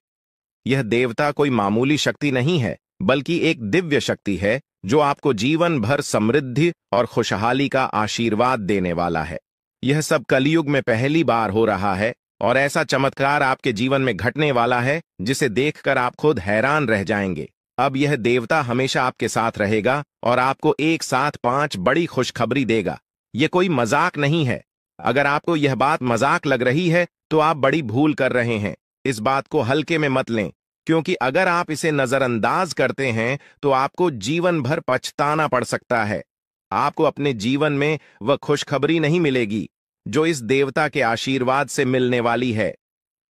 यह देवता कोई मामूली शक्ति नहीं है, बल्कि एक दिव्य शक्ति है जो आपको जीवन भर समृद्धि और खुशहाली का आशीर्वाद देने वाला है। यह सब कलयुग में पहली बार हो रहा है और ऐसा चमत्कार आपके जीवन में घटने वाला है जिसे देखकर आप खुद हैरान रह जाएंगे। अब यह देवता हमेशा आपके साथ रहेगा और आपको एक साथ 5 बड़ी खुशखबरी देगा। यह कोई मजाक नहीं है। अगर आपको यह बात मजाक लग रही है तो आप बड़ी भूल कर रहे हैं। इस बात को हल्के में मत लें, क्योंकि अगर आप इसे नजरअंदाज करते हैं तो आपको जीवन भर पछताना पड़ सकता है। आपको अपने जीवन में वह खुशखबरी नहीं मिलेगी जो इस देवता के आशीर्वाद से मिलने वाली है।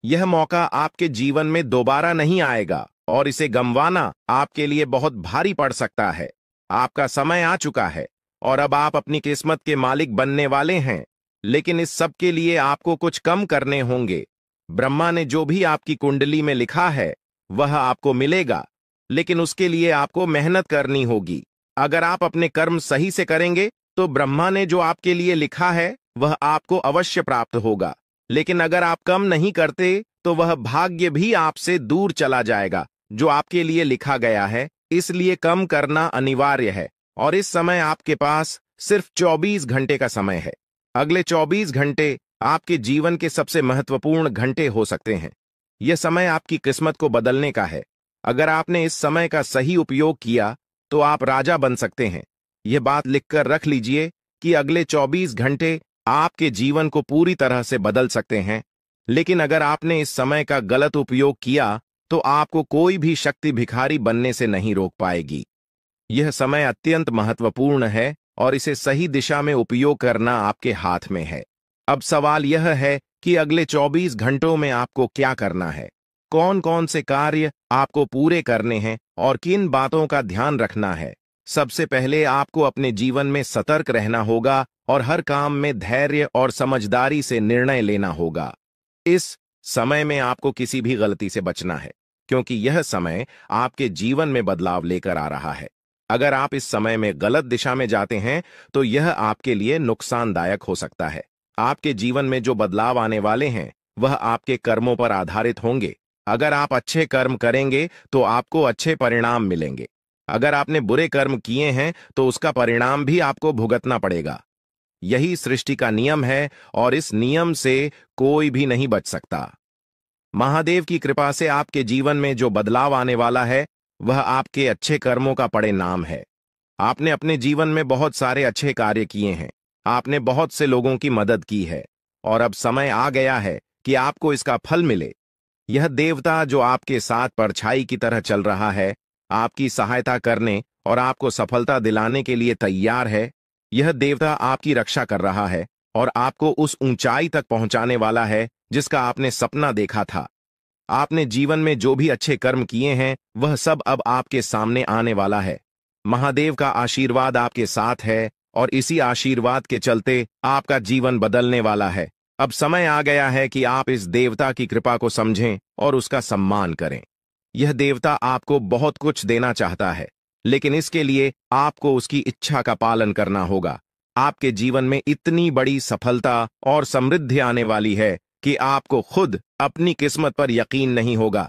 यह मौका आपके जीवन में दोबारा नहीं आएगा और इसे गंवाना आपके लिए बहुत भारी पड़ सकता है। आपका समय आ चुका है और अब आप अपनी किस्मत के मालिक बनने वाले हैं, लेकिन इस सब के लिए आपको कुछ कम करने होंगे। ब्रह्मा ने जो भी आपकी कुंडली में लिखा है वह आपको मिलेगा, लेकिन उसके लिए आपको मेहनत करनी होगी। अगर आप अपने कर्म सही से करेंगे तो ब्रह्मा ने जो आपके लिए लिखा है वह आपको अवश्य प्राप्त होगा। लेकिन अगर आप कम नहीं करते तो वह भाग्य भी आपसे दूर चला जाएगा जो आपके लिए लिखा गया है। इसलिए कम करना अनिवार्य है। और इस समय आपके पास सिर्फ 24 घंटे का समय है। अगले 24 घंटे आपके जीवन के सबसे महत्वपूर्ण घंटे हो सकते हैं। यह समय आपकी किस्मत को बदलने का है। अगर आपने इस समय का सही उपयोग किया तो आप राजा बन सकते हैं। यह बात लिखकर रख लीजिए कि अगले 24 घंटे आपके जीवन को पूरी तरह से बदल सकते हैं। लेकिन अगर आपने इस समय का गलत उपयोग किया तो आपको कोई भी शक्ति भिखारी बनने से नहीं रोक पाएगी। यह समय अत्यंत महत्वपूर्ण है और इसे सही दिशा में उपयोग करना आपके हाथ में है। अब सवाल यह है कि अगले 24 घंटों में आपको क्या करना है, कौन कौन से कार्य आपको पूरे करने हैं और किन बातों का ध्यान रखना है। सबसे पहले आपको अपने जीवन में सतर्क रहना होगा और हर काम में धैर्य और समझदारी से निर्णय लेना होगा। इस समय में आपको किसी भी गलती से बचना है, क्योंकि यह समय आपके जीवन में बदलाव लेकर आ रहा है। अगर आप इस समय में गलत दिशा में जाते हैं तो यह आपके लिए नुकसानदायक हो सकता है। आपके जीवन में जो बदलाव आने वाले हैं वह आपके कर्मों पर आधारित होंगे। अगर आप अच्छे कर्म करेंगे तो आपको अच्छे परिणाम मिलेंगे। अगर आपने बुरे कर्म किए हैं तो उसका परिणाम भी आपको भुगतना पड़ेगा। यही सृष्टि का नियम है और इस नियम से कोई भी नहीं बच सकता। महादेव की कृपा से आपके जीवन में जो बदलाव आने वाला है वह आपके अच्छे कर्मों का परिणाम है। आपने अपने जीवन में बहुत सारे अच्छे कार्य किए हैं। आपने बहुत से लोगों की मदद की है और अब समय आ गया है कि आपको इसका फल मिले। यह देवता जो आपके साथ परछाई की तरह चल रहा है, आपकी सहायता करने और आपको सफलता दिलाने के लिए तैयार है। यह देवता आपकी रक्षा कर रहा है और आपको उस ऊंचाई तक पहुंचाने वाला है जिसका आपने सपना देखा था। आपने जीवन में जो भी अच्छे कर्म किए हैं वह सब अब आपके सामने आने वाला है। महादेव का आशीर्वाद आपके साथ है और इसी आशीर्वाद के चलते आपका जीवन बदलने वाला है। अब समय आ गया है कि आप इस देवता की कृपा को समझें और उसका सम्मान करें। यह देवता आपको बहुत कुछ देना चाहता है, लेकिन इसके लिए आपको उसकी इच्छा का पालन करना होगा। आपके जीवन में इतनी बड़ी सफलता और समृद्धि आने वाली है कि आपको खुद अपनी किस्मत पर यकीन नहीं होगा।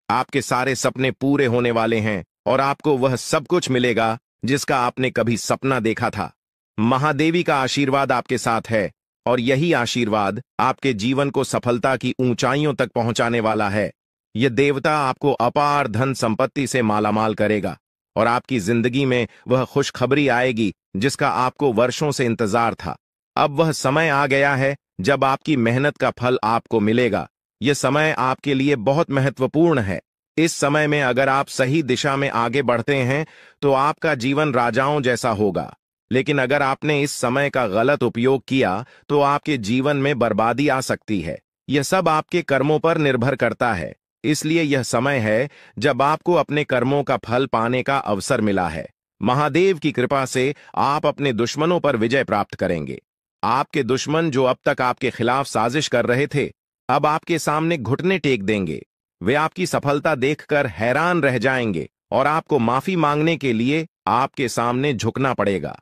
आपके सारे सपने पूरे होने वाले हैं और आपको वह सब कुछ मिलेगा जिसका आपने कभी सपना देखा था। महादेवी का आशीर्वाद आपके साथ है और यही आशीर्वाद आपके जीवन को सफलता की ऊंचाइयों तक पहुंचाने वाला है। यह देवता आपको अपार धन संपत्ति से मालामाल करेगा और आपकी जिंदगी में वह खुशखबरी आएगी जिसका आपको वर्षों से इंतजार था। अब वह समय आ गया है जब आपकी मेहनत का फल आपको मिलेगा। यह समय आपके लिए बहुत महत्वपूर्ण है। इस समय में अगर आप सही दिशा में आगे बढ़ते हैं तो आपका जीवन राजाओं जैसा होगा। लेकिन अगर आपने इस समय का गलत उपयोग किया तो आपके जीवन में बर्बादी आ सकती है। यह सब आपके कर्मों पर निर्भर करता है। इसलिए यह समय है जब आपको अपने कर्मों का फल पाने का अवसर मिला है। महादेव की कृपा से आप अपने दुश्मनों पर विजय प्राप्त करेंगे। आपके दुश्मन जो अब तक आपके खिलाफ साजिश कर रहे थे, अब आपके सामने घुटने टेक देंगे। वे आपकी सफलता देखकर हैरान रह जाएंगे और आपको माफी मांगने के लिए आपके सामने झुकना पड़ेगा।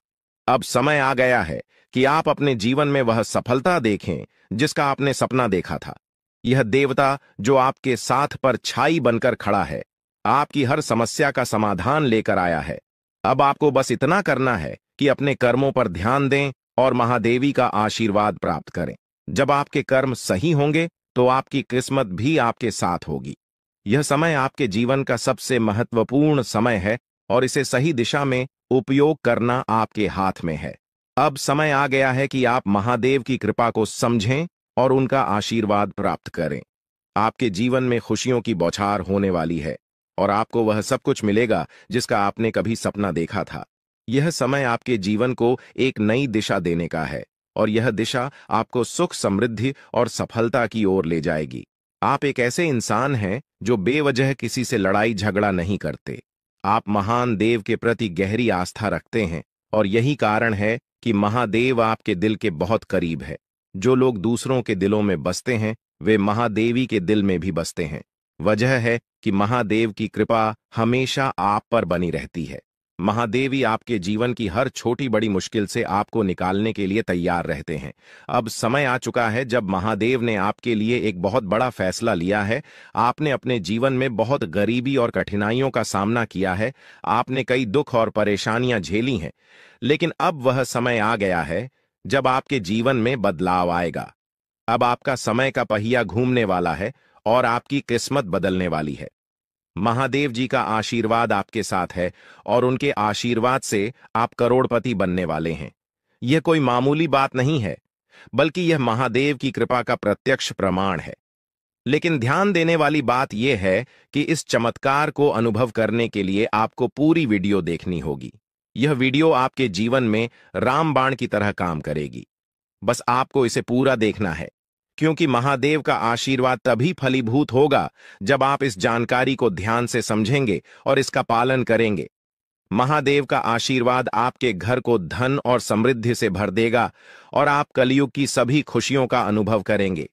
अब समय आ गया है कि आप अपने जीवन में वह सफलता देखें जिसका आपने सपना देखा था। यह देवता जो आपके साथ पर छाई बनकर खड़ा है, आपकी हर समस्या का समाधान लेकर आया है। अब आपको बस इतना करना है कि अपने कर्मों पर ध्यान दें और महादेवी का आशीर्वाद प्राप्त करें। जब आपके कर्म सही होंगे तो आपकी किस्मत भी आपके साथ होगी। यह समय आपके जीवन का सबसे महत्वपूर्ण समय है और इसे सही दिशा में उपयोग करना आपके हाथ में है। अब समय आ गया है कि आप महादेव की कृपा को समझें और उनका आशीर्वाद प्राप्त करें। आपके जीवन में खुशियों की बौछार होने वाली है और आपको वह सब कुछ मिलेगा जिसका आपने कभी सपना देखा था। यह समय आपके जीवन को एक नई दिशा देने का है और यह दिशा आपको सुख, समृद्धि और सफलता की ओर ले जाएगी। आप एक ऐसे इंसान हैं जो बेवजह किसी से लड़ाई झगड़ा नहीं करते। आप महान देव के प्रति गहरी आस्था रखते हैं और यही कारण है कि महादेव आपके दिल के बहुत करीब है। जो लोग दूसरों के दिलों में बसते हैं वे महादेवी के दिल में भी बसते हैं। वजह है कि महादेव की कृपा हमेशा आप पर बनी रहती है। महादेवी आपके जीवन की हर छोटी बड़ी मुश्किल से आपको निकालने के लिए तैयार रहते हैं। अब समय आ चुका है जब महादेव ने आपके लिए एक बहुत बड़ा फैसला लिया है। आपने अपने जीवन में बहुत गरीबी और कठिनाइयों का सामना किया है। आपने कई दुख और परेशानियां झेली हैं, लेकिन अब वह समय आ गया है जब आपके जीवन में बदलाव आएगा। अब आपका समय का पहिया घूमने वाला है और आपकी किस्मत बदलने वाली है। महादेव जी का आशीर्वाद आपके साथ है और उनके आशीर्वाद से आप करोड़पति बनने वाले हैं। यह कोई मामूली बात नहीं है, बल्कि यह महादेव की कृपा का प्रत्यक्ष प्रमाण है। लेकिन ध्यान देने वाली बात यह है कि इस चमत्कार को अनुभव करने के लिए आपको पूरी वीडियो देखनी होगी। यह वीडियो आपके जीवन में रामबाण की तरह काम करेगी। बस आपको इसे पूरा देखना है, क्योंकि महादेव का आशीर्वाद तभी फलीभूत होगा जब आप इस जानकारी को ध्यान से समझेंगे और इसका पालन करेंगे। महादेव का आशीर्वाद आपके घर को धन और समृद्धि से भर देगा और आप कलयुग की सभी खुशियों का अनुभव करेंगे।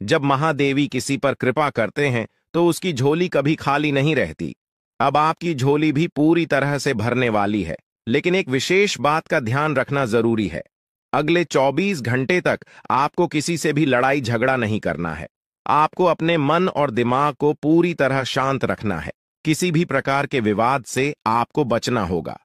जब महादेवी किसी पर कृपा करते हैं तो उसकी झोली कभी खाली नहीं रहती। अब आपकी झोली भी पूरी तरह से भरने वाली है, लेकिन एक विशेष बात का ध्यान रखना जरूरी है। अगले 24 घंटे तक आपको किसी से भी लड़ाई झगड़ा नहीं करना है। आपको अपने मन और दिमाग को पूरी तरह शांत रखना है। किसी भी प्रकार के विवाद से आपको बचना होगा,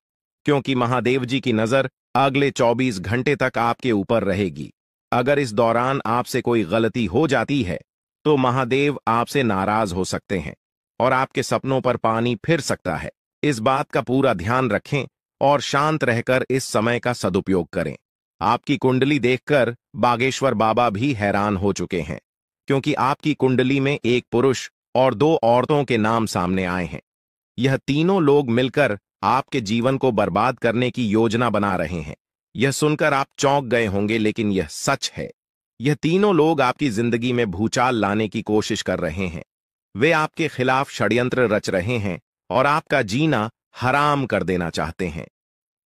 क्योंकि महादेव जी की नजर अगले 24 घंटे तक आपके ऊपर रहेगी। अगर इस दौरान आपसे कोई गलती हो जाती है तो महादेव आपसे नाराज हो सकते हैं और आपके सपनों पर पानी फिर सकता है। इस बात का पूरा ध्यान रखें और शांत रहकर इस समय का सदुपयोग करें। आपकी कुंडली देखकर बागेश्वर बाबा भी हैरान हो चुके हैं, क्योंकि आपकी कुंडली में एक पुरुष और 2 औरतों के नाम सामने आए हैं। यह तीनों लोग मिलकर आपके जीवन को बर्बाद करने की योजना बना रहे हैं। यह सुनकर आप चौंक गए होंगे, लेकिन यह सच है। यह तीनों लोग आपकी जिंदगी में भूचाल लाने की कोशिश कर रहे हैं। वे आपके खिलाफ षड्यंत्र रच रहे हैं और आपका जीना हराम कर देना चाहते हैं।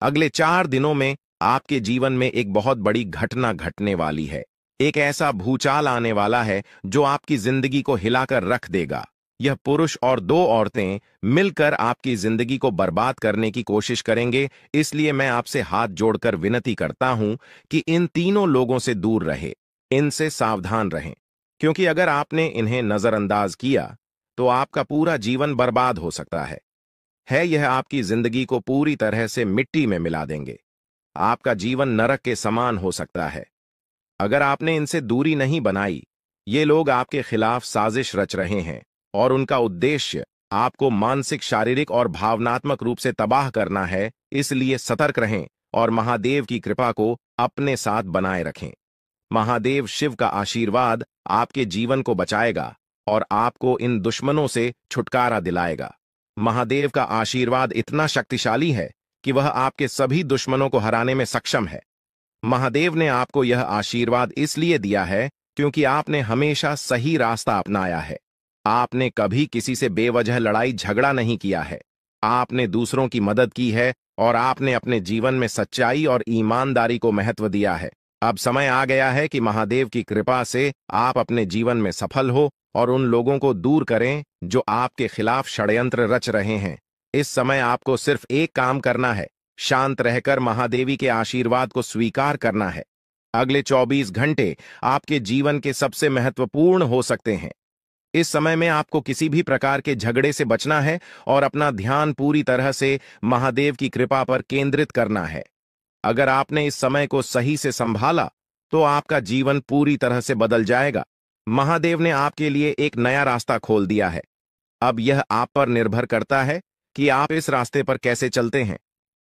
अगले 4 दिनों में आपके जीवन में एक बहुत बड़ी घटना घटने वाली है। एक ऐसा भूचाल आने वाला है जो आपकी जिंदगी को हिलाकर रख देगा। यह पुरुष और 2 औरतें मिलकर आपकी जिंदगी को बर्बाद करने की कोशिश करेंगे। इसलिए मैं आपसे हाथ जोड़कर विनती करता हूं कि इन तीनों लोगों से दूर रहे, इनसे सावधान रहें, क्योंकि अगर आपने इन्हें नजरअंदाज किया तो आपका पूरा जीवन बर्बाद हो सकता है। यह आपकी जिंदगी को पूरी तरह से मिट्टी में मिला देंगे। आपका जीवन नरक के समान हो सकता है। अगर आपने इनसे दूरी नहीं बनाई, ये लोग आपके खिलाफ साजिश रच रहे हैं और उनका उद्देश्य आपको मानसिक, शारीरिक और भावनात्मक रूप से तबाह करना है। इसलिए सतर्क रहें और महादेव की कृपा को अपने साथ बनाए रखें। महादेव शिव का आशीर्वाद आपके जीवन को बचाएगा और आपको इन दुश्मनों से छुटकारा दिलाएगा। महादेव का आशीर्वाद इतना शक्तिशाली है कि वह आपके सभी दुश्मनों को हराने में सक्षम है। महादेव ने आपको यह आशीर्वाद इसलिए दिया है क्योंकि आपने हमेशा सही रास्ता अपनाया है। आपने कभी किसी से बेवजह लड़ाई झगड़ा नहीं किया है। आपने दूसरों की मदद की है और आपने अपने जीवन में सच्चाई और ईमानदारी को महत्व दिया है। अब समय आ गया है कि महादेव की कृपा से आप अपने जीवन में सफल हो और उन लोगों को दूर करें जो आपके खिलाफ षड्यंत्र रच रहे हैं। इस समय आपको सिर्फ एक काम करना है, शांत रहकर महादेवी के आशीर्वाद को स्वीकार करना है। अगले 24 घंटे आपके जीवन के सबसे महत्वपूर्ण हो सकते हैं। इस समय में आपको किसी भी प्रकार के झगड़े से बचना है और अपना ध्यान पूरी तरह से महादेव की कृपा पर केंद्रित करना है। अगर आपने इस समय को सही से संभाला तो आपका जीवन पूरी तरह से बदल जाएगा। महादेव ने आपके लिए एक नया रास्ता खोल दिया है। अब यह आप पर निर्भर करता है कि आप इस रास्ते पर कैसे चलते हैं।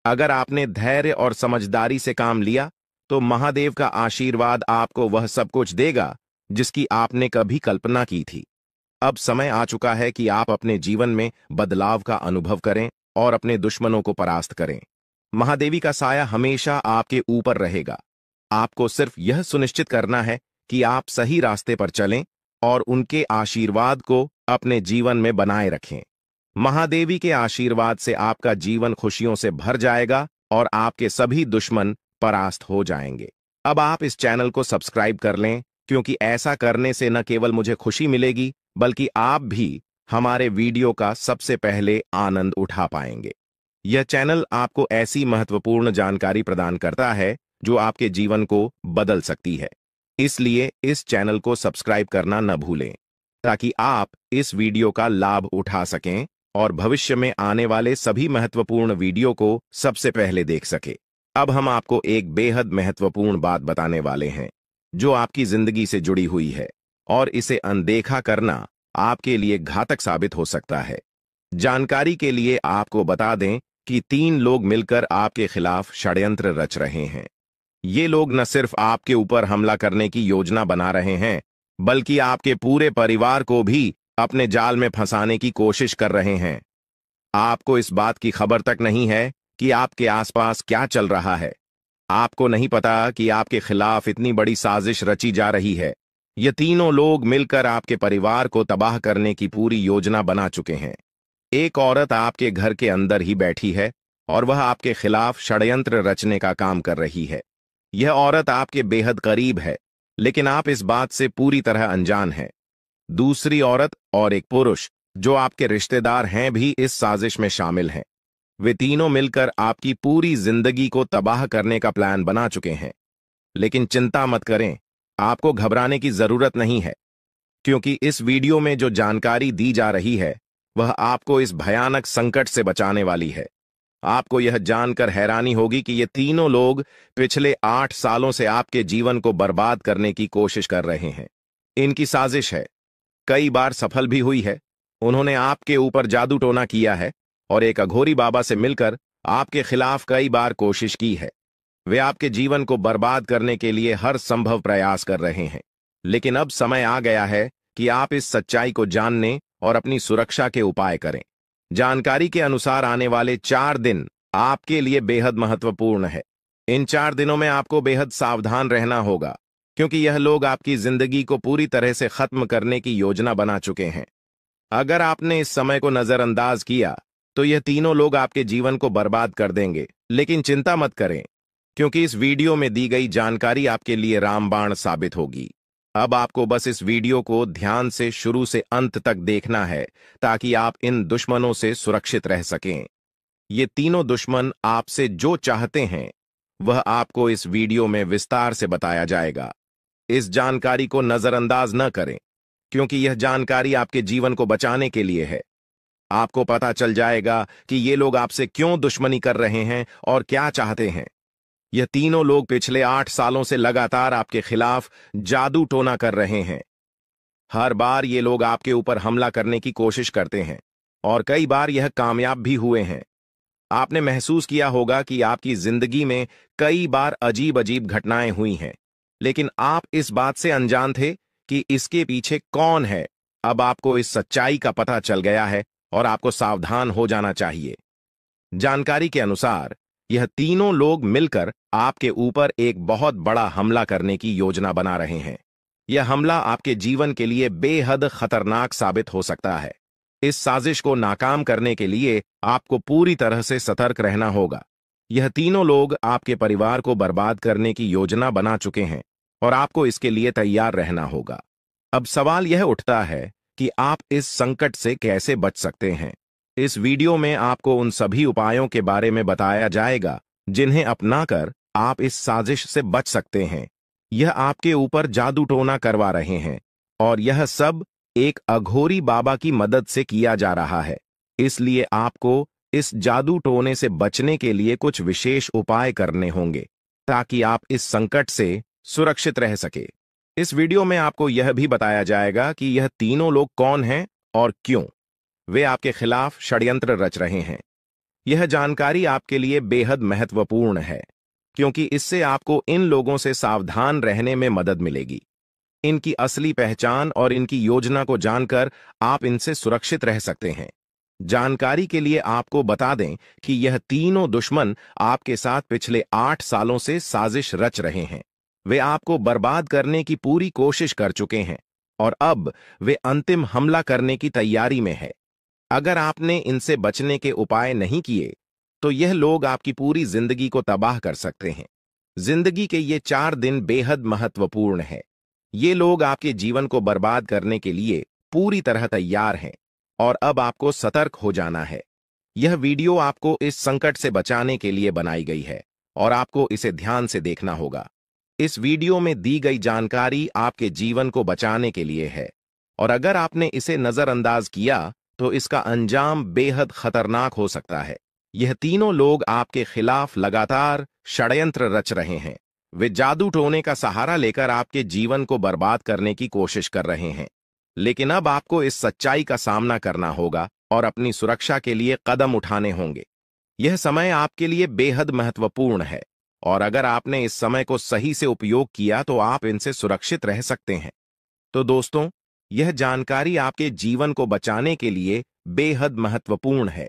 अगर आपने धैर्य और समझदारी से काम लिया तो महादेव का आशीर्वाद आपको वह सब कुछ देगा जिसकी आपने कभी कल्पना की थी। अब समय आ चुका है कि आप अपने जीवन में बदलाव का अनुभव करें और अपने दुश्मनों को परास्त करें। महादेवी का साया हमेशा आपके ऊपर रहेगा। आपको सिर्फ यह सुनिश्चित करना है कि आप सही रास्ते पर चलें और उनके आशीर्वाद को अपने जीवन में बनाए रखें। महादेवी के आशीर्वाद से आपका जीवन खुशियों से भर जाएगा और आपके सभी दुश्मन परास्त हो जाएंगे। अब आप इस चैनल को सब्सक्राइब कर लें, क्योंकि ऐसा करने से न केवल मुझे खुशी मिलेगी, बल्कि आप भी हमारे वीडियो का सबसे पहले आनंद उठा पाएंगे। यह चैनल आपको ऐसी महत्वपूर्ण जानकारी प्रदान करता है जो आपके जीवन को बदल सकती है। इसलिए इस चैनल को सब्सक्राइब करना न भूलें ताकि आप इस वीडियो का लाभ उठा सकें और भविष्य में आने वाले सभी महत्वपूर्ण वीडियो को सबसे पहले देख सके। अब हम आपको एक बेहद महत्वपूर्ण बात बताने वाले हैं जो आपकी जिंदगी से जुड़ी हुई है और इसे अनदेखा करना आपके लिए घातक साबित हो सकता है। जानकारी के लिए आपको बता दें कि 3 लोग मिलकर आपके खिलाफ षड्यंत्र रच रहे हैं। ये लोग न सिर्फ आपके ऊपर हमला करने की योजना बना रहे हैं, बल्कि आपके पूरे परिवार को भी अपने जाल में फंसाने की कोशिश कर रहे हैं। आपको इस बात की खबर तक नहीं है कि आपके आसपास क्या चल रहा है। आपको नहीं पता कि आपके खिलाफ इतनी बड़ी साजिश रची जा रही है। ये तीनों लोग मिलकर आपके परिवार को तबाह करने की पूरी योजना बना चुके हैं। एक औरत आपके घर के अंदर ही बैठी है और वह आपके खिलाफ षड्यंत्र रचने का काम कर रही है। यह औरत आपके बेहद करीब है, लेकिन आप इस बात से पूरी तरह अनजान हैं। दूसरी औरत और एक पुरुष जो आपके रिश्तेदार हैं भी इस साजिश में शामिल हैं। वे तीनों मिलकर आपकी पूरी जिंदगी को तबाह करने का प्लान बना चुके हैं। लेकिन चिंता मत करें, आपको घबराने की जरूरत नहीं है, क्योंकि इस वीडियो में जो जानकारी दी जा रही है वह आपको इस भयानक संकट से बचाने वाली है। आपको यह जानकर हैरानी होगी कि ये तीनों लोग पिछले 8 सालों से आपके जीवन को बर्बाद करने की कोशिश कर रहे हैं। इनकी साजिश है, कई बार सफल भी हुई है। उन्होंने आपके ऊपर जादू टोना किया है और एक अघोरी बाबा से मिलकर आपके खिलाफ कई बार कोशिश की है। वे आपके जीवन को बर्बाद करने के लिए हर संभव प्रयास कर रहे हैं। लेकिन अब समय आ गया है कि आप इस सच्चाई को जानने और अपनी सुरक्षा के उपाय करें। जानकारी के अनुसार आने वाले 4 दिन आपके लिए बेहद महत्वपूर्ण है। इन 4 दिनों में आपको बेहद सावधान रहना होगा, क्योंकि यह लोग आपकी जिंदगी को पूरी तरह से खत्म करने की योजना बना चुके हैं। अगर आपने इस समय को नजरअंदाज किया तो यह तीनों लोग आपके जीवन को बर्बाद कर देंगे। लेकिन चिंता मत करें, क्योंकि इस वीडियो में दी गई जानकारी आपके लिए रामबाण साबित होगी। अब आपको बस इस वीडियो को ध्यान से शुरू से अंत तक देखना है ताकि आप इन दुश्मनों से सुरक्षित रह सकें। ये तीनों दुश्मन आपसे जो चाहते हैं वह आपको इस वीडियो में विस्तार से बताया जाएगा। इस जानकारी को नजरअंदाज न करें, क्योंकि यह जानकारी आपके जीवन को बचाने के लिए है। आपको पता चल जाएगा कि ये लोग आपसे क्यों दुश्मनी कर रहे हैं और क्या चाहते हैं। यह तीनों लोग पिछले 8 सालों से लगातार आपके खिलाफ जादू टोना कर रहे हैं। हर बार ये लोग आपके ऊपर हमला करने की कोशिश करते हैं और कई बार यह कामयाब भी हुए हैं। आपने महसूस किया होगा कि आपकी जिंदगी में कई बार अजीब अजीब घटनाएं हुई हैं, लेकिन आप इस बात से अनजान थे कि इसके पीछे कौन है। अब आपको इस सच्चाई का पता चल गया है और आपको सावधान हो जाना चाहिए। जानकारी के अनुसार यह तीनों लोग मिलकर आपके ऊपर एक बहुत बड़ा हमला करने की योजना बना रहे हैं। यह हमला आपके जीवन के लिए बेहद खतरनाक साबित हो सकता है। इस साजिश को नाकाम करने के लिए आपको पूरी तरह से सतर्क रहना होगा। यह तीनों लोग आपके परिवार को बर्बाद करने की योजना बना चुके हैं और आपको इसके लिए तैयार रहना होगा। अब सवाल यह उठता है कि आप इस संकट से कैसे बच सकते हैं। इस वीडियो में आपको उन सभी उपायों के बारे में बताया जाएगा जिन्हें अपनाकर आप इस साजिश से बच सकते हैं। यह आपके ऊपर जादू टोना करवा रहे हैं और यह सब एक अघोरी बाबा की मदद से किया जा रहा है। इसलिए आपको इस जादू टोने से बचने के लिए कुछ विशेष उपाय करने होंगे ताकि आप इस संकट से सुरक्षित रह सके। इस वीडियो में आपको यह भी बताया जाएगा कि यह तीनों लोग कौन हैं और क्यों वे आपके खिलाफ षड्यंत्र रच रहे हैं। यह जानकारी आपके लिए बेहद महत्वपूर्ण है, क्योंकि इससे आपको इन लोगों से सावधान रहने में मदद मिलेगी। इनकी असली पहचान और इनकी योजना को जानकर आप इनसे सुरक्षित रह सकते हैं। जानकारी के लिए आपको बता दें कि यह तीनों दुश्मन आपके साथ पिछले 8 सालों से साजिश रच रहे हैं। वे आपको बर्बाद करने की पूरी कोशिश कर चुके हैं और अब वे अंतिम हमला करने की तैयारी में है। अगर आपने इनसे बचने के उपाय नहीं किए तो यह लोग आपकी पूरी जिंदगी को तबाह कर सकते हैं। जिंदगी के ये 4 दिन बेहद महत्वपूर्ण है। ये लोग आपके जीवन को बर्बाद करने के लिए पूरी तरह तैयार हैं और अब आपको सतर्क हो जाना है। यह वीडियो आपको इस संकट से बचाने के लिए बनाई गई है और आपको इसे ध्यान से देखना होगा। इस वीडियो में दी गई जानकारी आपके जीवन को बचाने के लिए है और अगर आपने इसे नजरअंदाज किया तो इसका अंजाम बेहद खतरनाक हो सकता है। यह तीनों लोग आपके खिलाफ लगातार षड्यंत्र रच रहे हैं। वे जादू टोने का सहारा लेकर आपके जीवन को बर्बाद करने की कोशिश कर रहे हैं। लेकिन अब आपको इस सच्चाई का सामना करना होगा और अपनी सुरक्षा के लिए कदम उठाने होंगे। यह समय आपके लिए बेहद महत्वपूर्ण है और अगर आपने इस समय को सही से उपयोग किया तो आप इनसे सुरक्षित रह सकते हैं। तो दोस्तों, यह जानकारी आपके जीवन को बचाने के लिए बेहद महत्वपूर्ण है।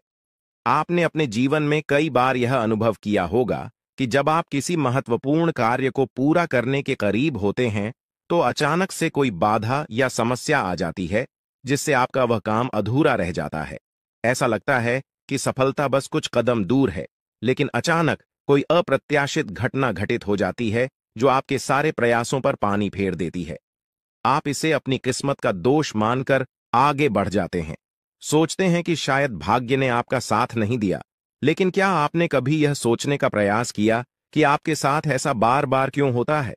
आपने अपने जीवन में कई बार यह अनुभव किया होगा कि जब आप किसी महत्वपूर्ण कार्य को पूरा करने के करीब होते हैं तो अचानक से कोई बाधा या समस्या आ जाती है जिससे आपका वह काम अधूरा रह जाता है। ऐसा लगता है कि सफलता बस कुछ कदम दूर है, लेकिन अचानक कोई अप्रत्याशित घटना घटित हो जाती है जो आपके सारे प्रयासों पर पानी फेर देती है। आप इसे अपनी किस्मत का दोष मानकर आगे बढ़ जाते हैं। सोचते हैं कि शायद भाग्य ने आपका साथ नहीं दिया। लेकिन क्या आपने कभी यह सोचने का प्रयास किया कि आपके साथ ऐसा बार बार क्यों होता है?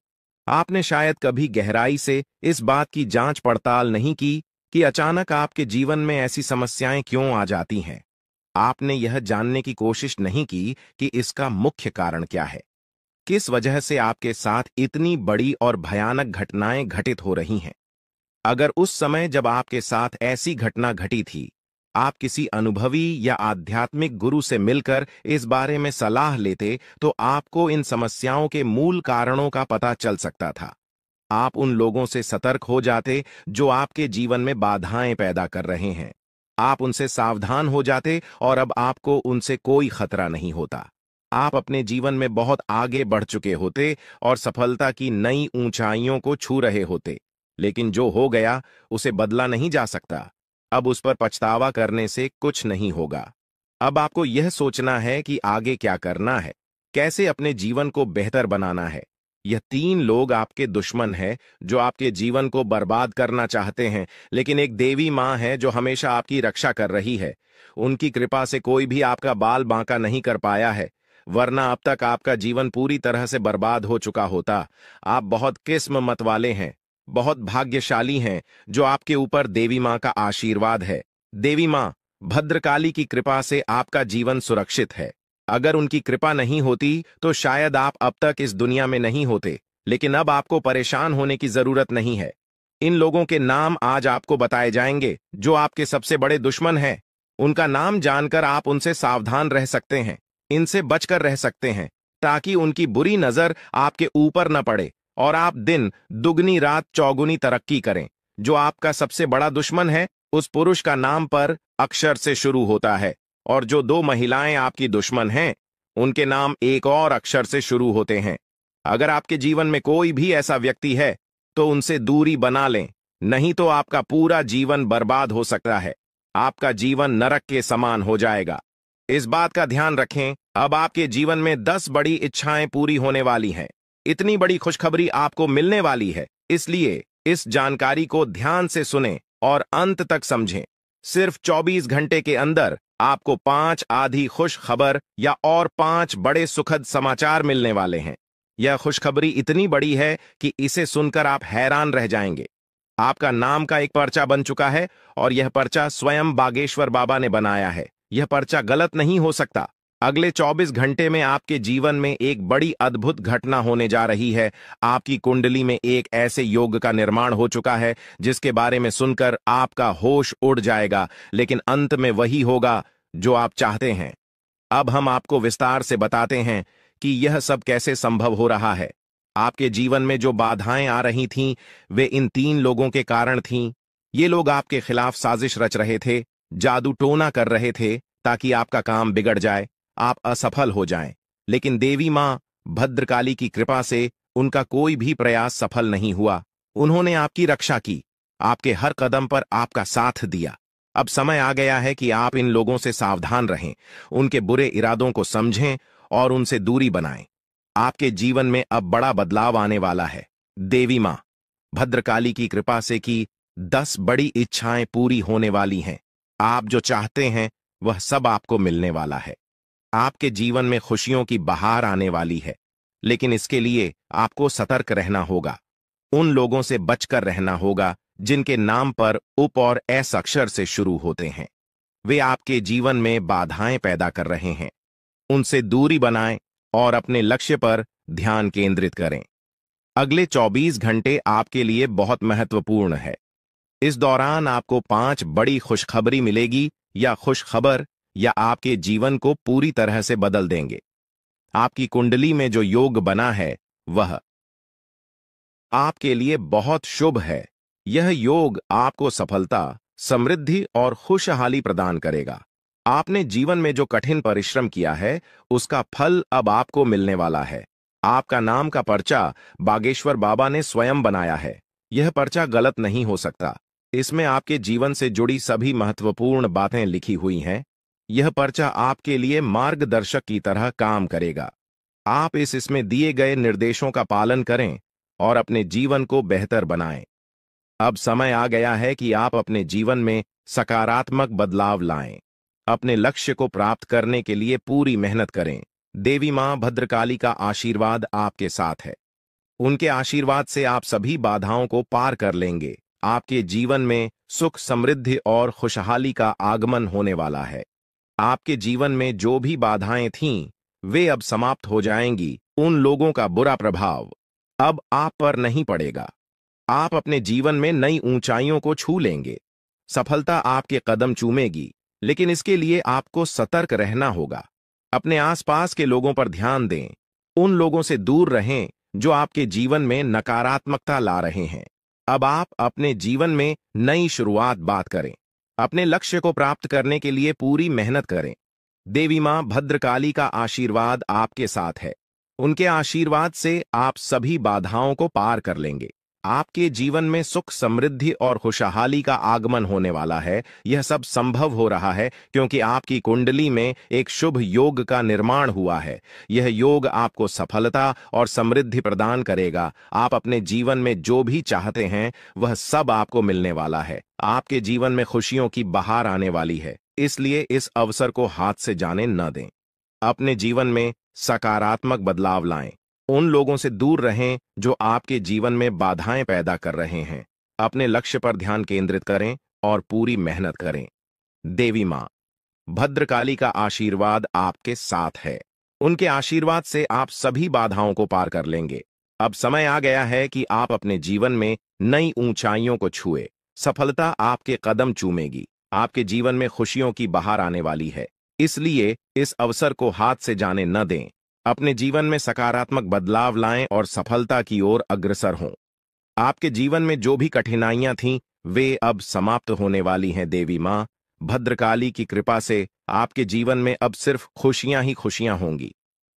आपने शायद कभी गहराई से इस बात की जांच पड़ताल नहीं की कि अचानक आपके जीवन में ऐसी समस्याएं क्यों आ जाती हैं। आपने यह जानने की कोशिश नहीं की कि इसका मुख्य कारण क्या है। किस वजह से आपके साथ इतनी बड़ी और भयानक घटनाएं घटित हो रही हैं। अगर उस समय जब आपके साथ ऐसी घटना घटी थी, आप किसी अनुभवी या आध्यात्मिक गुरु से मिलकर इस बारे में सलाह लेते तो आपको इन समस्याओं के मूल कारणों का पता चल सकता था। आप उन लोगों से सतर्क हो जाते जो आपके जीवन में बाधाएं पैदा कर रहे हैं। आप उनसे सावधान हो जाते और अब आपको उनसे कोई खतरा नहीं होता। आप अपने जीवन में बहुत आगे बढ़ चुके होते और सफलता की नई ऊंचाइयों को छू रहे होते। लेकिन जो हो गया उसे बदला नहीं जा सकता। अब उस पर पछतावा करने से कुछ नहीं होगा। अब आपको यह सोचना है कि आगे क्या करना है, कैसे अपने जीवन को बेहतर बनाना है। यह तीन लोग आपके दुश्मन हैं जो आपके जीवन को बर्बाद करना चाहते हैं, लेकिन एक देवी माँ है जो हमेशा आपकी रक्षा कर रही है। उनकी कृपा से कोई भी आपका बाल बांका नहीं कर पाया है, वरना अब तक आपका जीवन पूरी तरह से बर्बाद हो चुका होता। आप बहुत किस्मत वाले हैं, बहुत भाग्यशाली हैं जो आपके ऊपर देवी माँ का आशीर्वाद है। देवी माँ भद्रकाली की कृपा से आपका जीवन सुरक्षित है। अगर उनकी कृपा नहीं होती तो शायद आप अब तक इस दुनिया में नहीं होते। लेकिन अब आपको परेशान होने की जरूरत नहीं है। इन लोगों के नाम आज आपको बताए जाएंगे जो आपके सबसे बड़े दुश्मन हैं। उनका नाम जानकर आप उनसे सावधान रह सकते हैं, इनसे बचकर रह सकते हैं, ताकि उनकी बुरी नजर आपके ऊपर न पड़े और आप दिन दुगनी रात चौगुनी तरक्की करें। जो आपका सबसे बड़ा दुश्मन है उस पुरुष का नाम पर अक्षर से शुरू होता है और जो दो महिलाएं आपकी दुश्मन हैं उनके नाम एक और अक्षर से शुरू होते हैं। अगर आपके जीवन में कोई भी ऐसा व्यक्ति है तो उनसे दूरी बना लें, नहीं तो आपका पूरा जीवन बर्बाद हो सकता है। आपका जीवन नरक के समान हो जाएगा। इस बात का ध्यान रखें, अब आपके जीवन में 10 बड़ी इच्छाएं पूरी होने वाली हैं। इतनी बड़ी खुशखबरी आपको मिलने वाली है, इसलिए इस जानकारी को ध्यान से सुनें और अंत तक समझें। सिर्फ 24 घंटे के अंदर आपको 5 आधी खुश खबर या और 5 बड़े सुखद समाचार मिलने वाले हैं। यह खुशखबरी इतनी बड़ी है कि इसे सुनकर आप हैरान रह जाएंगे। आपका नाम का एक पर्चा बन चुका है और यह पर्चा स्वयं बागेश्वर बाबा ने बनाया है। यह पर्चा गलत नहीं हो सकता। अगले 24 घंटे में आपके जीवन में एक बड़ी अद्भुत घटना होने जा रही है। आपकी कुंडली में एक ऐसे योग का निर्माण हो चुका है जिसके बारे में सुनकर आपका होश उड़ जाएगा, लेकिन अंत में वही होगा जो आप चाहते हैं। अब हम आपको विस्तार से बताते हैं कि यह सब कैसे संभव हो रहा है। आपके जीवन में जो बाधाएं आ रही थीं, वे इन 3 लोगों के कारण थीं। ये लोग आपके खिलाफ साजिश रच रहे थे, जादू टोना कर रहे थे ताकि आपका काम बिगड़ जाए, आप असफल हो जाएं। लेकिन देवी मां भद्रकाली की कृपा से उनका कोई भी प्रयास सफल नहीं हुआ। उन्होंने आपकी रक्षा की, आपके हर कदम पर आपका साथ दिया। अब समय आ गया है कि आप इन लोगों से सावधान रहें, उनके बुरे इरादों को समझें और उनसे दूरी बनाएं। आपके जीवन में अब बड़ा बदलाव आने वाला है। देवी मां भद्रकाली की कृपा से की 10 बड़ी इच्छाएं पूरी होने वाली हैं। आप जो चाहते हैं वह सब आपको मिलने वाला है। आपके जीवन में खुशियों की बहार आने वाली है, लेकिन इसके लिए आपको सतर्क रहना होगा। उन लोगों से बचकर रहना होगा जिनके नाम पर उप और एस अक्षर से शुरू होते हैं। वे आपके जीवन में बाधाएं पैदा कर रहे हैं। उनसे दूरी बनाएं और अपने लक्ष्य पर ध्यान केंद्रित करें। अगले 24 घंटे आपके लिए बहुत महत्वपूर्ण है। इस दौरान आपको 5 बड़ी खुशखबरी मिलेगी या खुशखबर या आपके जीवन को पूरी तरह से बदल देंगे। आपकी कुंडली में जो योग बना है वह आपके लिए बहुत शुभ है। यह योग आपको सफलता, समृद्धि और खुशहाली प्रदान करेगा। आपने जीवन में जो कठिन परिश्रम किया है उसका फल अब आपको मिलने वाला है। आपका नाम का पर्चा बागेश्वर बाबा ने स्वयं बनाया है। यह पर्चा गलत नहीं हो सकता। इसमें आपके जीवन से जुड़ी सभी महत्वपूर्ण बातें लिखी हुई हैं। यह पर्चा आपके लिए मार्गदर्शक की तरह काम करेगा। आप इसमें दिए गए निर्देशों का पालन करें और अपने जीवन को बेहतर बनाएं। अब समय आ गया है कि आप अपने जीवन में सकारात्मक बदलाव लाएं। अपने लक्ष्य को प्राप्त करने के लिए पूरी मेहनत करें। देवी मां भद्रकाली का आशीर्वाद आपके साथ है। उनके आशीर्वाद से आप सभी बाधाओं को पार कर लेंगे। आपके जीवन में सुख, समृद्धि और खुशहाली का आगमन होने वाला है। आपके जीवन में जो भी बाधाएं थीं, वे अब समाप्त हो जाएंगी। उन लोगों का बुरा प्रभाव अब आप पर नहीं पड़ेगा। आप अपने जीवन में नई ऊंचाइयों को छू लेंगे। सफलता आपके कदम चूमेगी, लेकिन इसके लिए आपको सतर्क रहना होगा। अपने आसपास के लोगों पर ध्यान दें। उन लोगों से दूर रहें जो आपके जीवन में नकारात्मकता ला रहे हैं। अब आप अपने जीवन में नई शुरुआत बात करें। अपने लक्ष्य को प्राप्त करने के लिए पूरी मेहनत करें। देवी मां भद्रकाली का आशीर्वाद आपके साथ है। उनके आशीर्वाद से आप सभी बाधाओं को पार कर लेंगे। आपके जीवन में सुख, समृद्धि और खुशहाली का आगमन होने वाला है। यह सब संभव हो रहा है क्योंकि आपकी कुंडली में एक शुभ योग का निर्माण हुआ है। यह योग आपको सफलता और समृद्धि प्रदान करेगा। आप अपने जीवन में जो भी चाहते हैं वह सब आपको मिलने वाला है। आपके जीवन में खुशियों की बहार आने वाली है, इसलिए इस अवसर को हाथ से जाने न दें। अपने जीवन में सकारात्मक बदलाव लाएं। उन लोगों से दूर रहें जो आपके जीवन में बाधाएं पैदा कर रहे हैं। अपने लक्ष्य पर ध्यान केंद्रित करें और पूरी मेहनत करें। देवी मां भद्रकाली का आशीर्वाद आपके साथ है। उनके आशीर्वाद से आप सभी बाधाओं को पार कर लेंगे। अब समय आ गया है कि आप अपने जीवन में नई ऊंचाइयों को छुए। सफलता आपके कदम चूमेगी। आपके जीवन में खुशियों की बहार आने वाली है, इसलिए इस अवसर को हाथ से जाने न दें। अपने जीवन में सकारात्मक बदलाव लाएं और सफलता की ओर अग्रसर हों। आपके जीवन में जो भी कठिनाइयां थीं, वे अब समाप्त होने वाली हैं। देवी मां भद्रकाली की कृपा से आपके जीवन में अब सिर्फ खुशियां ही खुशियां होंगी।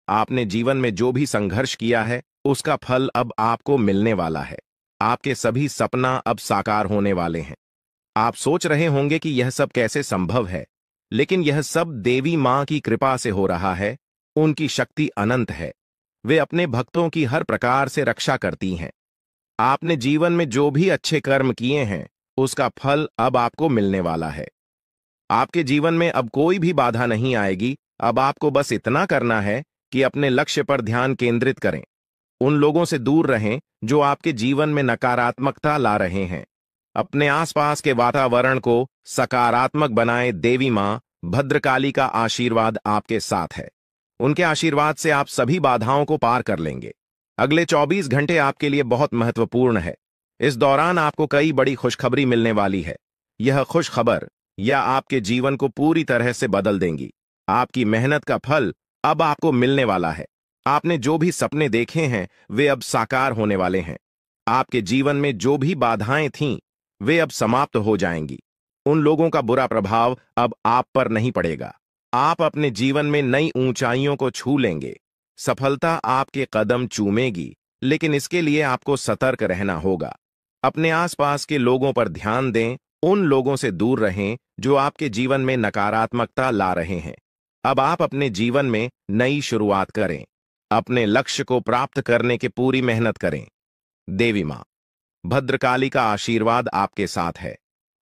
आपने जीवन में जो भी संघर्ष किया है उसका फल अब आपको मिलने वाला है। आपके सभी सपना अब साकार होने वाले हैं। आप सोच रहे होंगे कि यह सब कैसे संभव है, लेकिन यह सब देवी मां की कृपा से हो रहा है। उनकी शक्ति अनंत है। वे अपने भक्तों की हर प्रकार से रक्षा करती हैं। आपने जीवन में जो भी अच्छे कर्म किए हैं उसका फल अब आपको मिलने वाला है। आपके जीवन में अब कोई भी बाधा नहीं आएगी। अब आपको बस इतना करना है कि अपने लक्ष्य पर ध्यान केंद्रित करें। उन लोगों से दूर रहें जो आपके जीवन में नकारात्मकता ला रहे हैं। अपने आसपास के वातावरण को सकारात्मक बनाएं। देवी मां भद्रकाली का आशीर्वाद आपके साथ है। उनके आशीर्वाद से आप सभी बाधाओं को पार कर लेंगे। अगले 24 घंटे आपके लिए बहुत महत्वपूर्ण है। इस दौरान आपको कई बड़ी खुशखबरी मिलने वाली है। यह खुशखबर या आपके जीवन को पूरी तरह से बदल देंगी। आपकी मेहनत का फल अब आपको मिलने वाला है। आपने जो भी सपने देखे हैं वे अब साकार होने वाले हैं। आपके जीवन में जो भी बाधाएं थीं वे अब समाप्त हो जाएंगी। उन लोगों का बुरा प्रभाव अब आप पर नहीं पड़ेगा। आप अपने जीवन में नई ऊंचाइयों को छू लेंगे। सफलता आपके कदम चूमेगी, लेकिन इसके लिए आपको सतर्क रहना होगा। अपने आसपास के लोगों पर ध्यान दें। उन लोगों से दूर रहें जो आपके जीवन में नकारात्मकता ला रहे हैं। अब आप अपने जीवन में नई शुरुआत करें। अपने लक्ष्य को प्राप्त करने की पूरी मेहनत करें। देवी मां भद्रकाली का आशीर्वाद आपके साथ है।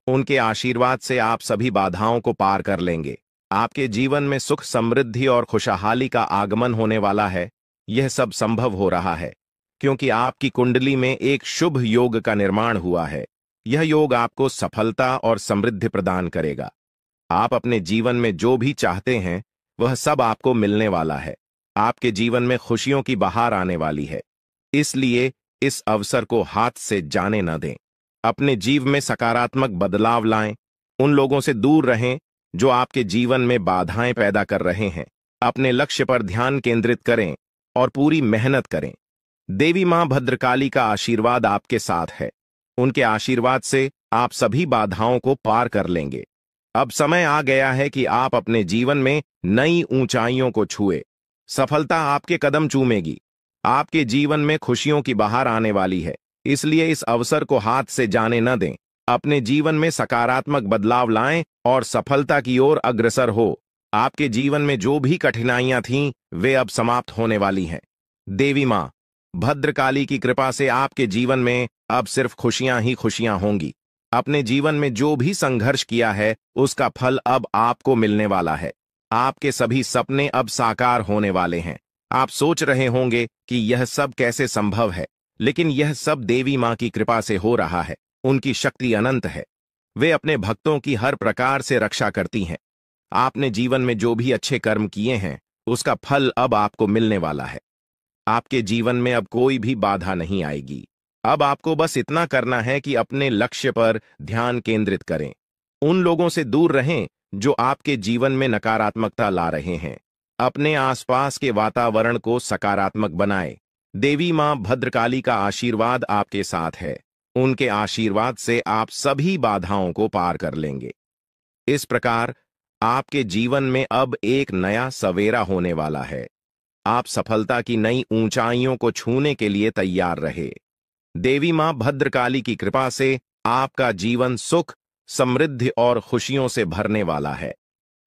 उनके आशीर्वाद से आप सभी बाधाओं को पार कर लेंगे। आपके जीवन में सुख, समृद्धि और खुशहाली का आगमन होने वाला है। यह सब संभव हो रहा है क्योंकि आपकी कुंडली में एक शुभ योग का निर्माण हुआ है। यह योग आपको सफलता और समृद्धि प्रदान करेगा। आप अपने जीवन में जो भी चाहते हैं वह सब आपको मिलने वाला है। आपके जीवन में खुशियों की बहार आने वाली है, इसलिए इस अवसर को हाथ से जाने न दें। अपने जीवन में सकारात्मक बदलाव लाएं। उन लोगों से दूर रहें जो आपके जीवन में बाधाएं पैदा कर रहे हैं। अपने लक्ष्य पर ध्यान केंद्रित करें और पूरी मेहनत करें। देवी मां भद्रकाली का आशीर्वाद आपके साथ है। उनके आशीर्वाद से आप सभी बाधाओं को पार कर लेंगे। अब समय आ गया है कि आप अपने जीवन में नई ऊंचाइयों को छुए। सफलता आपके कदम चूमेगी। आपके जीवन में खुशियों की बहार आने वाली है, इसलिए इस अवसर को हाथ से जाने न दें। अपने जीवन में सकारात्मक बदलाव लाएं और सफलता की ओर अग्रसर हो। आपके जीवन में जो भी कठिनाइयां थीं वे अब समाप्त होने वाली हैं। देवी मां भद्रकाली की कृपा से आपके जीवन में अब सिर्फ खुशियां ही खुशियां होंगी। अपने जीवन में जो भी संघर्ष किया है उसका फल अब आपको मिलने वाला है। आपके सभी सपने अब साकार होने वाले हैं। आप सोच रहे होंगे कि यह सब कैसे संभव है, लेकिन यह सब देवी मां की कृपा से हो रहा है। उनकी शक्ति अनंत है। वे अपने भक्तों की हर प्रकार से रक्षा करती हैं। आपने जीवन में जो भी अच्छे कर्म किए हैं उसका फल अब आपको मिलने वाला है। आपके जीवन में अब कोई भी बाधा नहीं आएगी। अब आपको बस इतना करना है कि अपने लक्ष्य पर ध्यान केंद्रित करें। उन लोगों से दूर रहें जो आपके जीवन में नकारात्मकता ला रहे हैं। अपने आसपास के वातावरण को सकारात्मक बनाएं। देवी मां भद्रकाली का आशीर्वाद आपके साथ है। उनके आशीर्वाद से आप सभी बाधाओं को पार कर लेंगे। इस प्रकार आपके जीवन में अब एक नया सवेरा होने वाला है। आप सफलता की नई ऊंचाइयों को छूने के लिए तैयार रहे। देवी मां भद्रकाली की कृपा से आपका जीवन सुख, समृद्धि और खुशियों से भरने वाला है।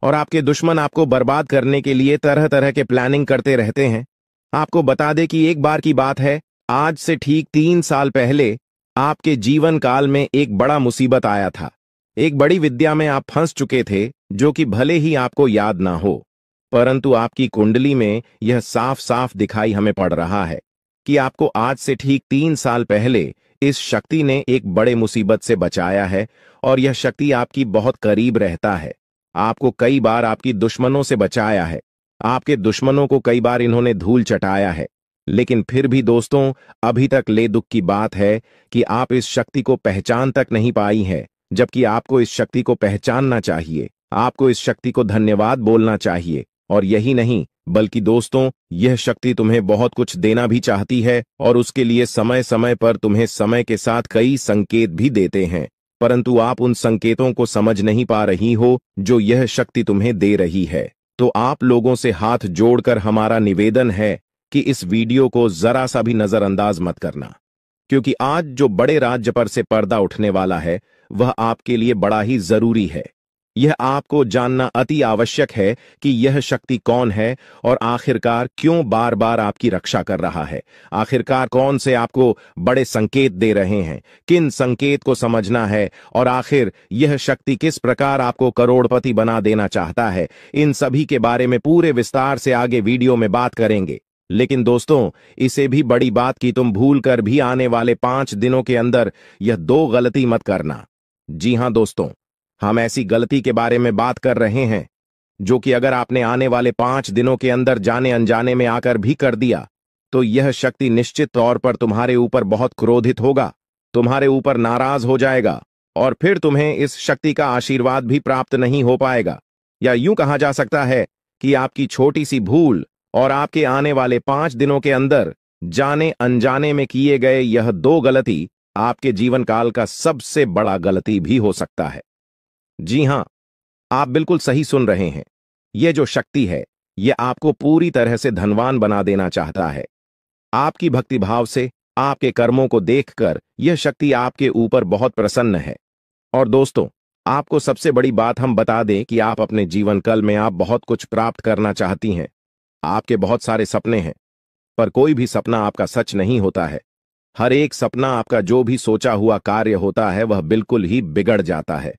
और आपके दुश्मन आपको बर्बाद करने के लिए तरह तरह के प्लानिंग करते रहते हैं। आपको बता दें कि एक बार की बात है, आज से ठीक 3 साल पहले आपके जीवन काल में एक बड़ा मुसीबत आया था। एक बड़ी विद्या में आप फंस चुके थे जो कि भले ही आपको याद ना हो, परंतु आपकी कुंडली में यह साफ साफ दिखाई हमें पड़ रहा है कि आपको आज से ठीक 3 साल पहले इस शक्ति ने एक बड़े मुसीबत से बचाया है और यह शक्ति आपकी बहुत करीब रहता है। आपको कई बार आपकी दुश्मनों से बचाया है। आपके दुश्मनों को कई बार इन्होंने धूल चटाया है, लेकिन फिर भी दोस्तों अभी तक ले दुख की बात है कि आप इस शक्ति को पहचान तक नहीं पाई है, जबकि आपको इस शक्ति को पहचानना चाहिए। आपको इस शक्ति को धन्यवाद बोलना चाहिए। और यही नहीं बल्कि दोस्तों यह शक्ति तुम्हें बहुत कुछ देना भी चाहती है और उसके लिए समय समय पर तुम्हें समय के साथ कई संकेत भी देते हैं, परंतु आप उन संकेतों को समझ नहीं पा रही हो जो यह शक्ति तुम्हें दे रही है। तो आप लोगों से हाथ जोड़कर हमारा निवेदन है कि इस वीडियो को जरा सा भी नजरअंदाज मत करना, क्योंकि आज जो बड़े राज्य पर से पर्दा उठने वाला है वह आपके लिए बड़ा ही जरूरी है। यह आपको जानना अति आवश्यक है कि यह शक्ति कौन है और आखिरकार क्यों बार बार आपकी रक्षा कर रहा है। आखिरकार कौन से आपको बड़े संकेत दे रहे हैं, किन संकेत को समझना है और आखिर यह शक्ति किस प्रकार आपको करोड़पति बना देना चाहता है। इन सभी के बारे में पूरे विस्तार से आगे वीडियो में बात करेंगे। लेकिन दोस्तों इसे भी बड़ी बात कि तुम भूल कर भी आने वाले 5 दिनों के अंदर यह 2 गलती मत करना। जी हां दोस्तों, हम ऐसी गलती के बारे में बात कर रहे हैं जो कि अगर आपने आने वाले 5 दिनों के अंदर जाने अनजाने में आकर भी कर दिया तो यह शक्ति निश्चित तौर पर तुम्हारे ऊपर बहुत क्रोधित होगा, तुम्हारे ऊपर नाराज हो जाएगा और फिर तुम्हें इस शक्ति का आशीर्वाद भी प्राप्त नहीं हो पाएगा। या यूं कहा जा सकता है कि आपकी छोटी सी भूल और आपके आने वाले 5 दिनों के अंदर जाने अनजाने में किए गए यह 2 गलती आपके जीवन काल का सबसे बड़ा गलती भी हो सकता है। जी हां, आप बिल्कुल सही सुन रहे हैं। यह जो शक्ति है यह आपको पूरी तरह से धनवान बना देना चाहता है। आपकी भक्तिभाव से, आपके कर्मों को देखकर यह शक्ति आपके ऊपर बहुत प्रसन्न है। और दोस्तों आपको सबसे बड़ी बात हम बता दें कि आप अपने जीवन काल में आप बहुत कुछ प्राप्त करना चाहती हैं। आपके बहुत सारे सपने हैं, पर कोई भी सपना आपका सच नहीं होता है। हर एक सपना आपका जो भी सोचा हुआ कार्य होता है वह बिल्कुल ही बिगड़ जाता है।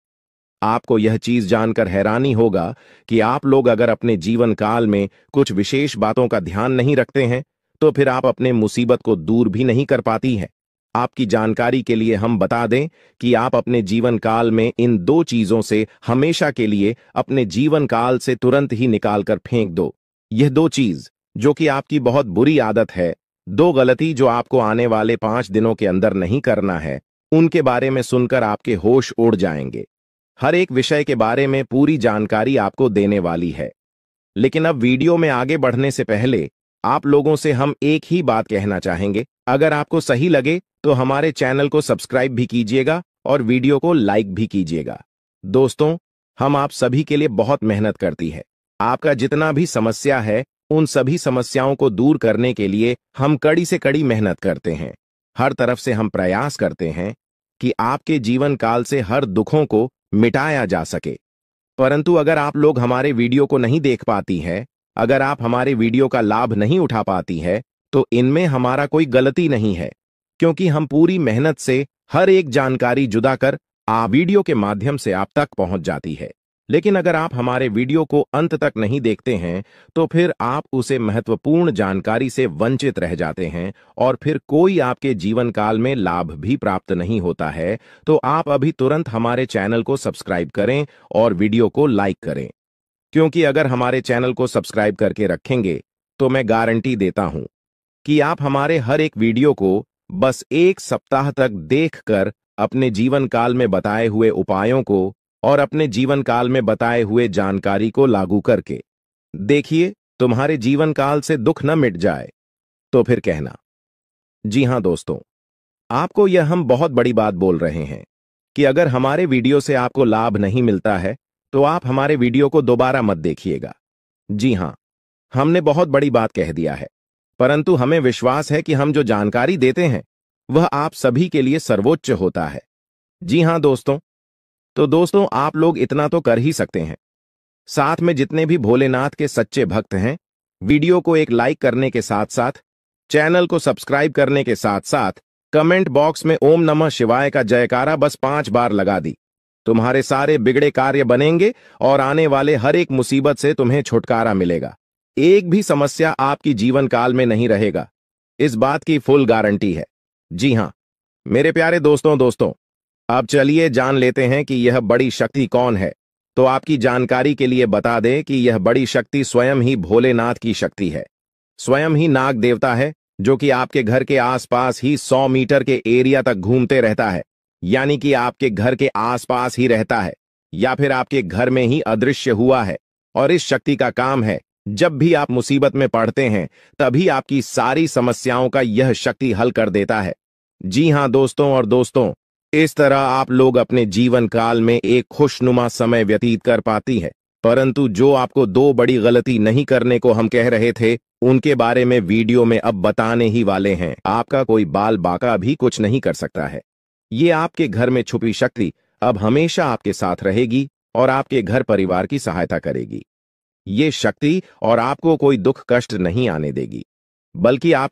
आपको यह चीज जानकर हैरानी होगा कि आप लोग अगर अपने जीवन काल में कुछ विशेष बातों का ध्यान नहीं रखते हैं तो फिर आप अपने मुसीबत को दूर भी नहीं कर पाती हैं। आपकी जानकारी के लिए हम बता दें कि आप अपने जीवन काल में इन दो चीजों से हमेशा के लिए अपने जीवन काल से तुरंत ही निकाल कर फेंक दो। यह दो चीज जो कि आपकी बहुत बुरी आदत है, दो गलती जो आपको आने वाले 5 दिनों के अंदर नहीं करना है, उनके बारे में सुनकर आपके होश उड़ जाएंगे। हर एक विषय के बारे में पूरी जानकारी आपको देने वाली है। लेकिन अब वीडियो में आगे बढ़ने से पहले आप लोगों से हम एक ही बात कहना चाहेंगे, अगर आपको सही लगे तो हमारे चैनल को सब्सक्राइब भी कीजिएगा और वीडियो को लाइक भी कीजिएगा। दोस्तों, हम आप सभी के लिए बहुत मेहनत करती है। आपका जितना भी समस्या है उन सभी समस्याओं को दूर करने के लिए हम कड़ी से कड़ी मेहनत करते हैं। हर तरफ से हम प्रयास करते हैं कि आपके जीवन काल से हर दुखों को मिटाया जा सके। परंतु अगर आप लोग हमारे वीडियो को नहीं देख पाती हैं, अगर आप हमारे वीडियो का लाभ नहीं उठा पाती है, तो इनमें हमारा कोई गलती नहीं है, क्योंकि हम पूरी मेहनत से हर एक जानकारी जुदा कर वीडियो के माध्यम से आप तक पहुंच जाती है। लेकिन अगर आप हमारे वीडियो को अंत तक नहीं देखते हैं तो फिर आप उसे महत्वपूर्ण जानकारी से वंचित रह जाते हैं और फिर कोई आपके जीवन काल में लाभ भी प्राप्त नहीं होता है। तो आप अभी तुरंत हमारे चैनल को सब्सक्राइब करें और वीडियो को लाइक करें, क्योंकि अगर हमारे चैनल को सब्सक्राइब करके रखेंगे तो मैं गारंटी देता हूं कि आप हमारे हर एक वीडियो को बस 1 सप्ताह तक देखकर अपने जीवन काल में बताए हुए उपायों को और अपने जीवन काल में बताए हुए जानकारी को लागू करके देखिए, तुम्हारे जीवन काल से दुख न मिट जाए तो फिर कहना। जी हां दोस्तों, आपको यह हम बहुत बड़ी बात बोल रहे हैं कि अगर हमारे वीडियो से आपको लाभ नहीं मिलता है तो आप हमारे वीडियो को दोबारा मत देखिएगा। जी हां, हमने बहुत बड़ी बात कह दिया है, परंतु हमें विश्वास है कि हम जो जानकारी देते हैं वह आप सभी के लिए सर्वोच्च होता है। जी हां दोस्तों, तो दोस्तों आप लोग इतना तो कर ही सकते हैं। साथ में जितने भी भोलेनाथ के सच्चे भक्त हैं, वीडियो को एक लाइक करने के साथ साथ चैनल को सब्सक्राइब करने के साथ साथ कमेंट बॉक्स में ओम नमः शिवाय का जयकारा बस 5 बार लगा दी। तुम्हारे सारे बिगड़े कार्य बनेंगे और आने वाले हर एक मुसीबत से तुम्हें छुटकारा मिलेगा। एक भी समस्या आपकी जीवन काल में नहीं रहेगा, इस बात की फुल गारंटी है। जी हां मेरे प्यारे दोस्तों, अब चलिए जान लेते हैं कि यह बड़ी शक्ति कौन है। तो आपकी जानकारी के लिए बता दें कि यह बड़ी शक्ति स्वयं ही भोलेनाथ की शक्ति है। स्वयं ही नाग देवता है जो कि आपके घर के आसपास ही 100 मीटर के एरिया तक घूमते रहता है, यानी कि आपके घर के आसपास ही रहता है या फिर आपके घर में ही अदृश्य हुआ है। और इस शक्ति का काम है, जब भी आप मुसीबत में पड़ते हैं तभी आपकी सारी समस्याओं का यह शक्ति हल कर देता है। जी हां दोस्तों, इस तरह आप लोग अपने जीवन काल में एक खुशनुमा समय व्यतीत कर पाती है। परंतु जो आपको 2 बड़ी गलती नहीं करने को हम कह रहे थे उनके बारे में वीडियो में अब बताने ही वाले हैं। आपका कोई बाल बाका भी कुछ नहीं कर सकता है। ये आपके घर में छुपी शक्ति अब हमेशा आपके साथ रहेगी और आपके घर परिवार की सहायता करेगी। ये शक्ति और आपको कोई दुख कष्ट नहीं आने देगी, बल्कि आप